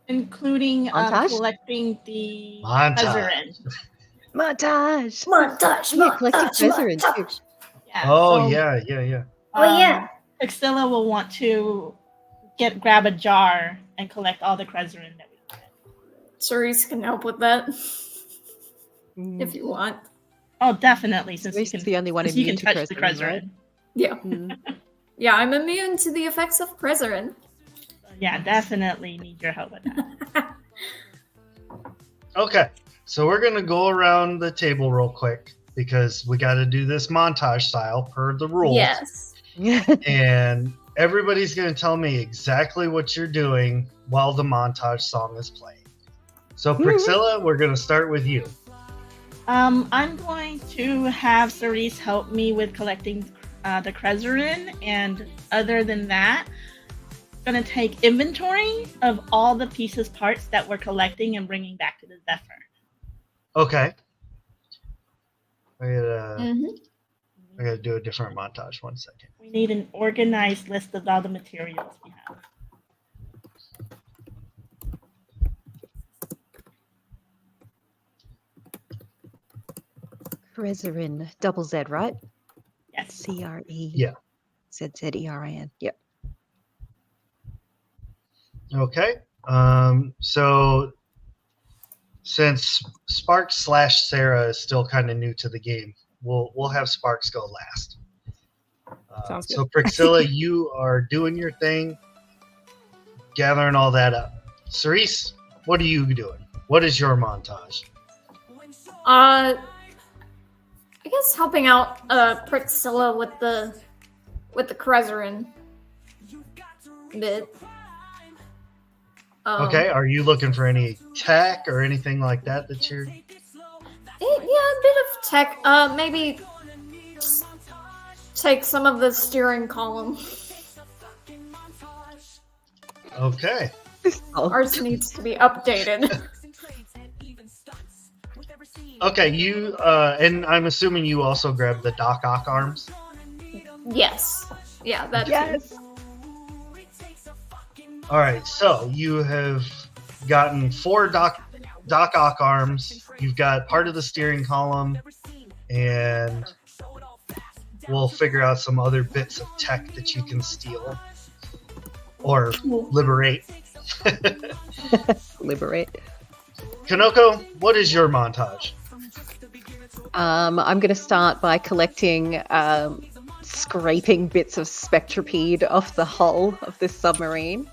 [SPEAKER 5] Including
[SPEAKER 3] Montage?
[SPEAKER 5] collecting the
[SPEAKER 1] Montage.
[SPEAKER 5] President.
[SPEAKER 3] Montage.
[SPEAKER 2] Montage,
[SPEAKER 3] Yeah, collecting
[SPEAKER 2] montage,
[SPEAKER 3] President too.
[SPEAKER 2] montage.
[SPEAKER 5] Yeah,
[SPEAKER 1] Oh,
[SPEAKER 5] so,
[SPEAKER 1] yeah.
[SPEAKER 2] Oh, yeah.
[SPEAKER 5] Priscilla will want to grab a jar and collect all the Krezerin that we can.
[SPEAKER 2] Cerise can help with that
[SPEAKER 3] Mm.
[SPEAKER 2] if you want.
[SPEAKER 5] Oh, definitely, since you
[SPEAKER 3] Cerise
[SPEAKER 5] can,
[SPEAKER 3] is the only one
[SPEAKER 5] since you
[SPEAKER 3] immune
[SPEAKER 5] can
[SPEAKER 3] to
[SPEAKER 5] touch the
[SPEAKER 3] Krezerin, right?
[SPEAKER 5] Krezerin.
[SPEAKER 2] Yeah.
[SPEAKER 3] Mm.
[SPEAKER 2] Yeah, I'm immune to the effects of Krezerin.
[SPEAKER 5] Yeah, definitely need your help with that.
[SPEAKER 1] Okay, so we're going to go around the table real quick because we got to do this montage style per the rules.
[SPEAKER 2] Yes.
[SPEAKER 1] And everybody's going to tell me exactly what you're doing while the montage song is playing. So, Priscilla, we're going to start with you.
[SPEAKER 5] I'm going to have Cerise help me with collecting the Krezerin, and other than that, I'm going to take inventory of all the pieces, parts that we're collecting and bringing back to the Zephyr.
[SPEAKER 1] Okay. I
[SPEAKER 2] Mm-hmm.
[SPEAKER 1] gotta do a different montage. 1 second.
[SPEAKER 5] We need an organized list of all the materials we have.
[SPEAKER 3] Krezerin, double Z, right?
[SPEAKER 5] Yes.
[SPEAKER 3] C-R-E.
[SPEAKER 1] Yeah.
[SPEAKER 3] Z-Z-E-R-I-N. Yep.
[SPEAKER 1] Okay. So since Sparks / Sarah is still kind of new to the game, we'll have Sparks go last.
[SPEAKER 6] Sounds good.
[SPEAKER 1] So Priscilla, you are doing your thing, gathering all that up. Cerise, what are you doing? What is your montage?
[SPEAKER 2] I guess helping out Priscilla with the Krezerin bit.
[SPEAKER 1] Okay, are you looking for any tech or anything like that you're...
[SPEAKER 2] Yeah, a bit of tech. Maybe just take some of the steering column.
[SPEAKER 1] Okay.
[SPEAKER 2] Ours needs to be updated.
[SPEAKER 1] Okay, you and I'm assuming you also grabbed the Doc Ock arms.
[SPEAKER 2] Yes. Yeah, that too.
[SPEAKER 3] Yes.
[SPEAKER 1] All right, so you have gotten 4 Doc Ock arms. You've got part of the steering column, and we'll figure out some other bits of tech that you can steal or liberate.
[SPEAKER 3] Liberate.
[SPEAKER 1] Kanoko, what is your montage?
[SPEAKER 3] I'm going to start by collecting, scraping bits of spectropede off the hull of this submarine.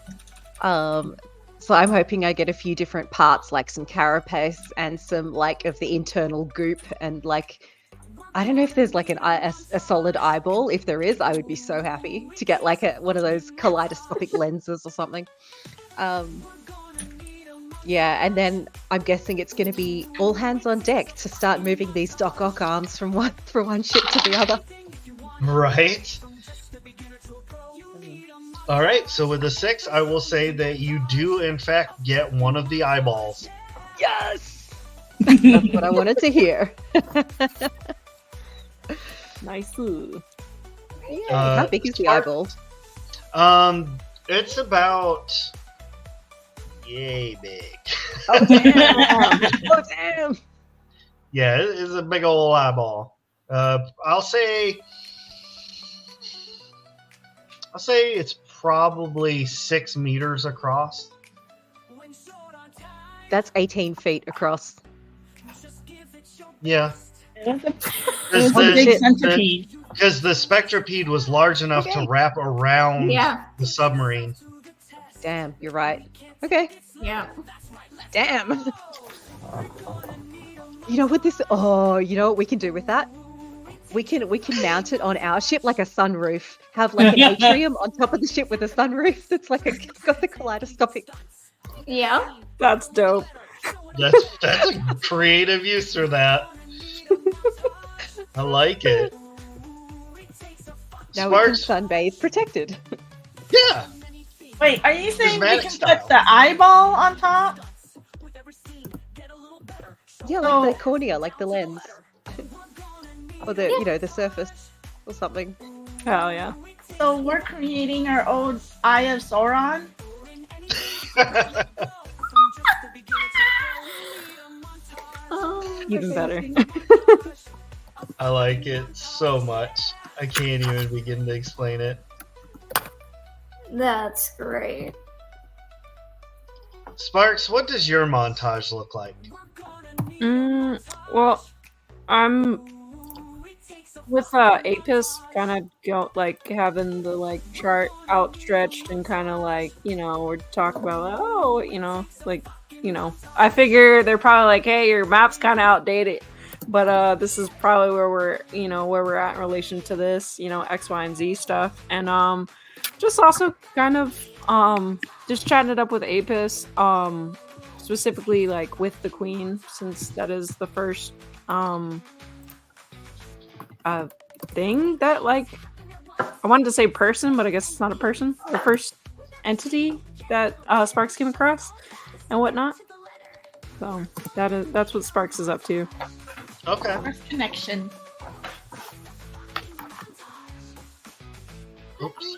[SPEAKER 3] So I'm hoping I get a few different parts, like some carapace and some like of the internal goop, and like I don't know if there's like a solid eyeball. If there is, I would be so happy to get like one of those kaleidoscopic lenses or something. Yeah, and then I'm guessing it's going to be all hands on deck to start moving these Doc Ock arms from one ship to the other.
[SPEAKER 1] Right. All right, so with the 6, I will say that you do, in fact, get one of the eyeballs.
[SPEAKER 3] Yes! That's what I wanted to hear.
[SPEAKER 6] Nice.
[SPEAKER 3] How big is the eyeball?
[SPEAKER 1] It's about yay big.
[SPEAKER 3] Oh, damn! Oh, damn!
[SPEAKER 1] Yeah, it's a big old eyeball. I'll say it's probably 6 meters across.
[SPEAKER 3] That's 18 feet across.
[SPEAKER 1] Yeah.
[SPEAKER 5] It's a big centipede.
[SPEAKER 1] Because the spectropede was large enough to wrap around the submarine.
[SPEAKER 3] Damn, you're right. Okay.
[SPEAKER 2] Yeah.
[SPEAKER 3] Damn. You know what this? Oh, you know what we can do with that? We can mount it on our ship like a sunroof. Have like an atrium on top of the ship with a sunroof that's like got the kaleidoscopic.
[SPEAKER 2] Yeah.
[SPEAKER 6] That's dope.
[SPEAKER 1] That's a creative use for that. I like it.
[SPEAKER 3] Now we can
[SPEAKER 1] Sparks,
[SPEAKER 3] sunbathe protected.
[SPEAKER 1] yeah.
[SPEAKER 5] Wait, are you saying we
[SPEAKER 1] Prismatic
[SPEAKER 5] can
[SPEAKER 1] style.
[SPEAKER 5] put the eyeball on top?
[SPEAKER 3] Yeah,
[SPEAKER 5] So-
[SPEAKER 3] like the cornea, like the lens. Or the, the surface or something.
[SPEAKER 6] Hell yeah.
[SPEAKER 5] So we're creating our own Eye of Sauron?
[SPEAKER 6] Even better.
[SPEAKER 1] I like it so much. I can't even begin to explain it.
[SPEAKER 2] That's great.
[SPEAKER 1] Sparks, what does your montage look like?
[SPEAKER 6] Well, I'm with Apis kind of having the chart outstretched and kind of we're talking about I figure they're probably like, hey, your map's kind of outdated, but this is probably where we're at in relation to this X, Y, and Z stuff, and just also kind of just chatting it up with Apis, specifically with the Queen, since that is the first thing that I wanted to say person, but I guess it's not a person. The first entity that Sparks came across and whatnot. So that's what Sparks is up to.
[SPEAKER 1] Okay.
[SPEAKER 5] First connection.
[SPEAKER 1] Oops.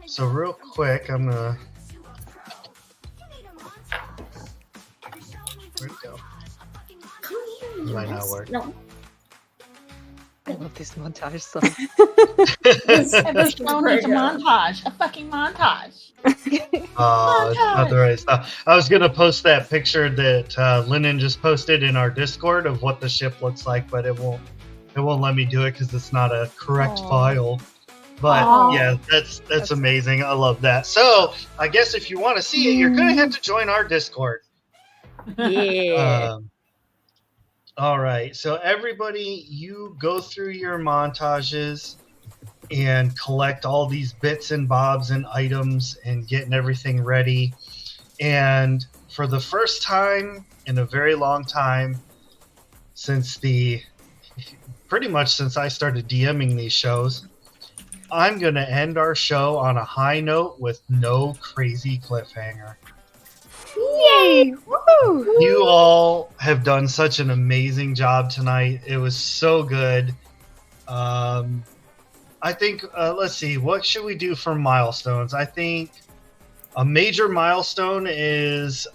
[SPEAKER 1] So real quick, I'm gonna. Where'd it go? It might not work.
[SPEAKER 2] No.
[SPEAKER 3] I love this montage song.
[SPEAKER 2] This
[SPEAKER 5] Episode needs a montage. A fucking montage.
[SPEAKER 1] Oh, it's not the right stuff. I was gonna post that picture that Lennon just posted in our Discord of what the ship looks like, but it won't let me do it because it's not a correct
[SPEAKER 3] Aw.
[SPEAKER 1] file. But
[SPEAKER 2] Aw.
[SPEAKER 1] yeah, that's amazing. I love that. So I guess if you want to see it, you're gonna have to join our Discord.
[SPEAKER 3] Yeah.
[SPEAKER 1] All right. So everybody, you go through your montages and collect all these bits and bobs and items and getting everything ready. And for the first time in a very long time, pretty much since I started DMing these shows, I'm going to end our show on a high note with no crazy cliffhanger.
[SPEAKER 3] Yay! Woo!
[SPEAKER 1] You all have done such an amazing job tonight. It was so good. I think, let's see, what should we do for milestones? I think a major milestone is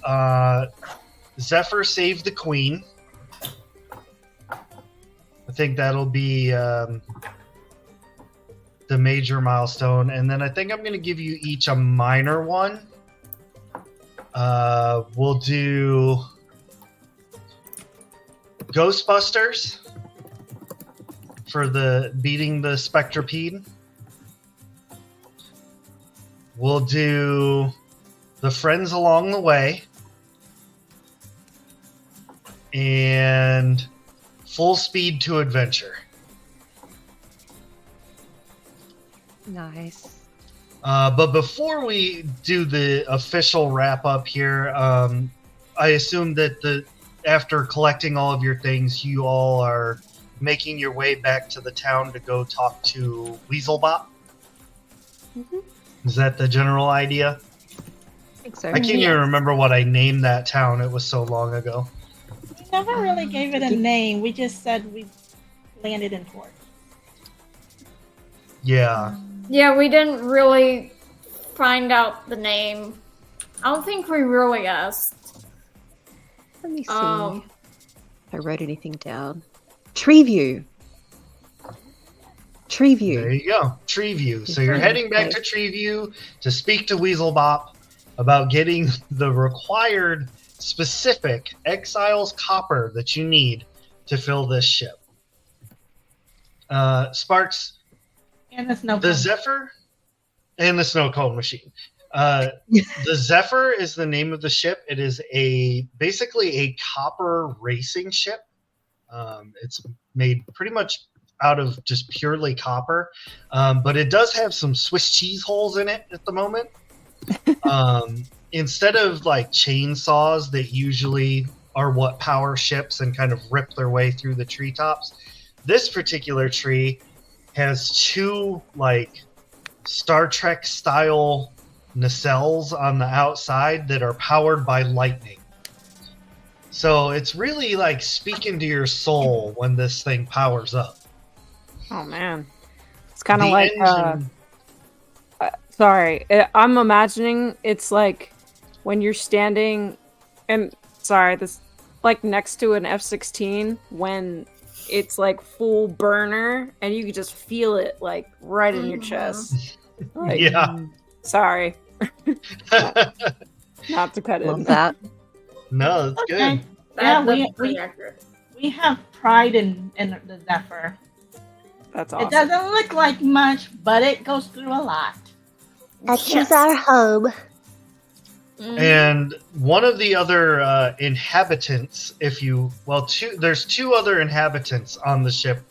[SPEAKER 1] Zephyr saved the Queen. I think that'll be the major milestone. And then I think I'm going to give you each a minor one. We'll do Ghostbusters for beating the Spectropede. We'll do the Friends Along the Way. And Full Speed to Adventure.
[SPEAKER 3] Nice.
[SPEAKER 1] But before we do the official wrap up here, I assume that after collecting all of your things, you all are making your way back to the town to go talk to Weaselbop.
[SPEAKER 3] Mm-hmm.
[SPEAKER 1] Is that the general idea?
[SPEAKER 3] I think so.
[SPEAKER 1] I can't even remember what I named that town. It was so long ago.
[SPEAKER 5] We never really gave it a name. We just said we landed in port.
[SPEAKER 1] Yeah.
[SPEAKER 2] Yeah, we didn't really find out the name. I don't think we really asked.
[SPEAKER 3] Let me see
[SPEAKER 2] Um,
[SPEAKER 3] if I wrote anything down. Treeview. Treeview.
[SPEAKER 1] There you go. Treeview. So you're heading back to Treeview to speak to Weaselbop about getting the required specific Exiles copper that you need to fill this ship. Sparks,
[SPEAKER 5] And the snow
[SPEAKER 1] the
[SPEAKER 5] cone.
[SPEAKER 1] Zephyr and the snow cone machine. The Zephyr is the name of the ship. It is basically a copper racing ship. It's made pretty much out of just purely copper, but it does have some Swiss cheese holes in it at the moment. instead of like chainsaws that usually are what power ships and kind of rip their way through the treetops, this particular tree has two like Star Trek style nacelles on the outside that are powered by lightning. So it's really like speaking to your soul when this thing powers up.
[SPEAKER 6] Oh man, it's kind of
[SPEAKER 1] The
[SPEAKER 6] like.
[SPEAKER 1] engine-
[SPEAKER 6] Sorry, I'm imagining it's like when you're standing, and sorry, this like next to an F-16 when it's like full burner and you can just feel it like right in your chest. Like,
[SPEAKER 1] yeah.
[SPEAKER 6] sorry, not to cut
[SPEAKER 3] Love
[SPEAKER 6] in.
[SPEAKER 3] that.
[SPEAKER 1] No, it's
[SPEAKER 5] Okay.
[SPEAKER 1] good.
[SPEAKER 5] Yeah,
[SPEAKER 2] That's
[SPEAKER 5] we
[SPEAKER 2] pretty accurate.
[SPEAKER 5] have pride in the Zephyr.
[SPEAKER 6] That's
[SPEAKER 5] It
[SPEAKER 6] awesome.
[SPEAKER 5] doesn't look like much, but it goes through a lot.
[SPEAKER 7] That is
[SPEAKER 2] Yes.
[SPEAKER 7] our home.
[SPEAKER 1] And one of the other inhabitants, there's two other inhabitants on the ship.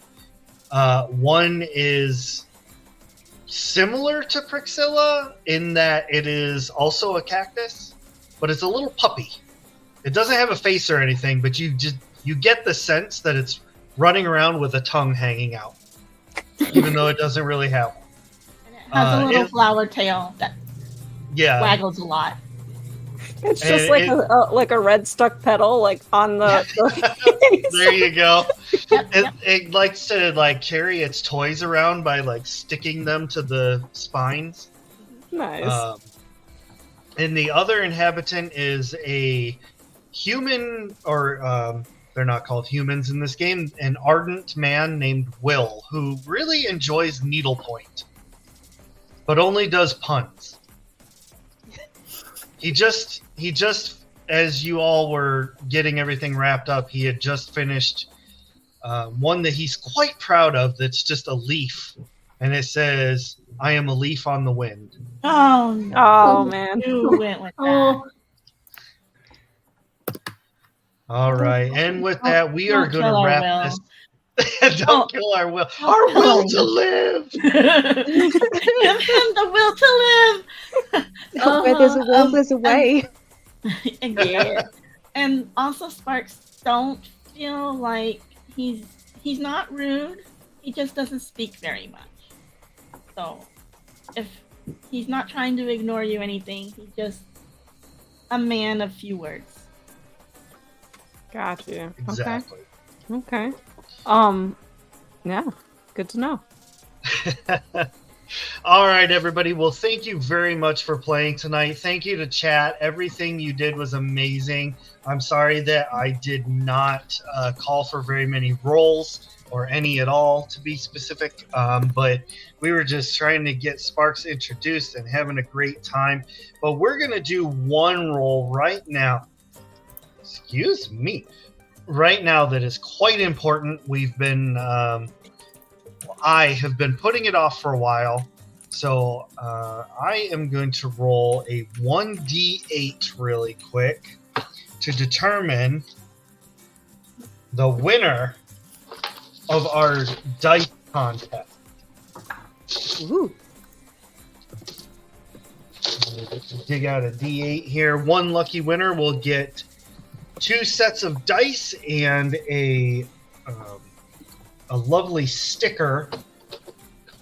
[SPEAKER 1] One is similar to Prixilla in that it is also a cactus, but it's a little puppy. It doesn't have a face or anything, but you get the sense that it's running around with a tongue hanging out, even though it doesn't really have one.
[SPEAKER 5] And it has a little flower tail that
[SPEAKER 1] Yeah.
[SPEAKER 5] waggles a lot.
[SPEAKER 6] It's
[SPEAKER 1] And
[SPEAKER 6] just like a red stuck petal like on the.
[SPEAKER 1] There you go.
[SPEAKER 5] Yep,
[SPEAKER 1] It,
[SPEAKER 5] yep.
[SPEAKER 1] it likes to like carry its toys around by like sticking them to the spines.
[SPEAKER 6] Nice.
[SPEAKER 1] And the other inhabitant is a human, or they're not called humans in this game, an ardent man named Will, who really enjoys needlepoint, but only does puns. He just, as you all were getting everything wrapped up, he had just finished one that he's quite proud of that's just a leaf. And it says, "I am a leaf on the wind."
[SPEAKER 5] Oh no!
[SPEAKER 6] Oh man.
[SPEAKER 5] You went with that.
[SPEAKER 2] Oh,
[SPEAKER 1] All right. And with that, we are
[SPEAKER 5] Don't
[SPEAKER 1] going
[SPEAKER 5] kill
[SPEAKER 1] to
[SPEAKER 5] our
[SPEAKER 1] wrap
[SPEAKER 5] Will.
[SPEAKER 1] this. Don't kill our will.
[SPEAKER 5] Don't
[SPEAKER 1] Our
[SPEAKER 5] kill
[SPEAKER 1] will
[SPEAKER 5] our
[SPEAKER 1] to live.
[SPEAKER 5] Give him the will to
[SPEAKER 3] Where there's a will,
[SPEAKER 5] Um,
[SPEAKER 3] there's a way.
[SPEAKER 5] live. Yeah. And also, Sparks, don't feel like he's not rude. He just doesn't speak very much. So, if he's not trying to ignore you or anything, he's just a man of few words.
[SPEAKER 6] Got you.
[SPEAKER 1] Exactly.
[SPEAKER 6] Okay. Yeah. Good to know.
[SPEAKER 1] All right, everybody. Well, thank you very much for playing tonight. Thank you to chat. Everything you did was amazing. I'm sorry that I did not call for very many roles or any at all, to be specific. But we were just trying to get Sparks introduced and having a great time. But we're going to do one role right now. Excuse me. Right now that is quite important. We've been... I have been putting it off for a while, so I am going to roll a 1d8 really quick to determine the winner of our dice contest.
[SPEAKER 3] Ooh.
[SPEAKER 1] Dig out a d8 here. One lucky winner will get 2 sets of dice and a lovely sticker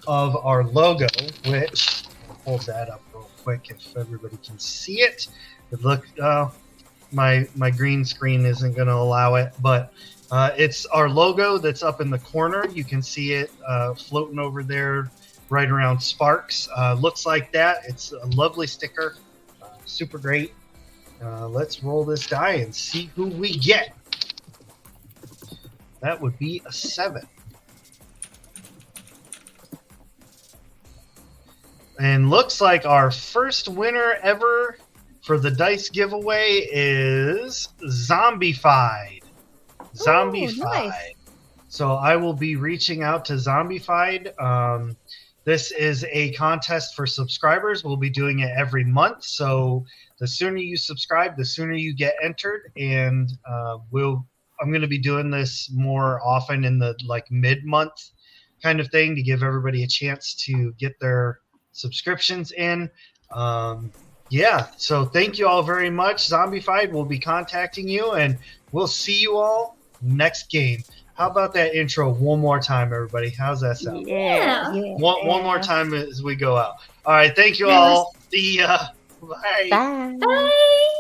[SPEAKER 1] of our logo, which I'll hold that up real quick if everybody can see it. But look, my green screen isn't going to allow it, but it's our logo that's up in the corner. You can see it floating over there right around Sparks. Looks like that. It's a lovely sticker. Super great. Let's roll this die and see who we get. That would be a 7. And looks like our first winner ever for the dice giveaway is Zombified. Zombified.
[SPEAKER 3] Nice.
[SPEAKER 1] So I will be reaching out to Zombified. This is a contest for subscribers. We'll be doing it every month. So the sooner you subscribe, the sooner you get entered. And I'm going to be doing this more often in the like mid-month kind of thing to give everybody a chance to get their subscriptions in. Yeah, so thank you all very much. Zombified will be contacting you, and we'll see you all next game. How about that intro one more time, everybody? How's that sound?
[SPEAKER 2] Yeah.
[SPEAKER 1] One more time as we go out. All right, thank you all. See ya. Bye.
[SPEAKER 3] Bye.
[SPEAKER 2] Bye.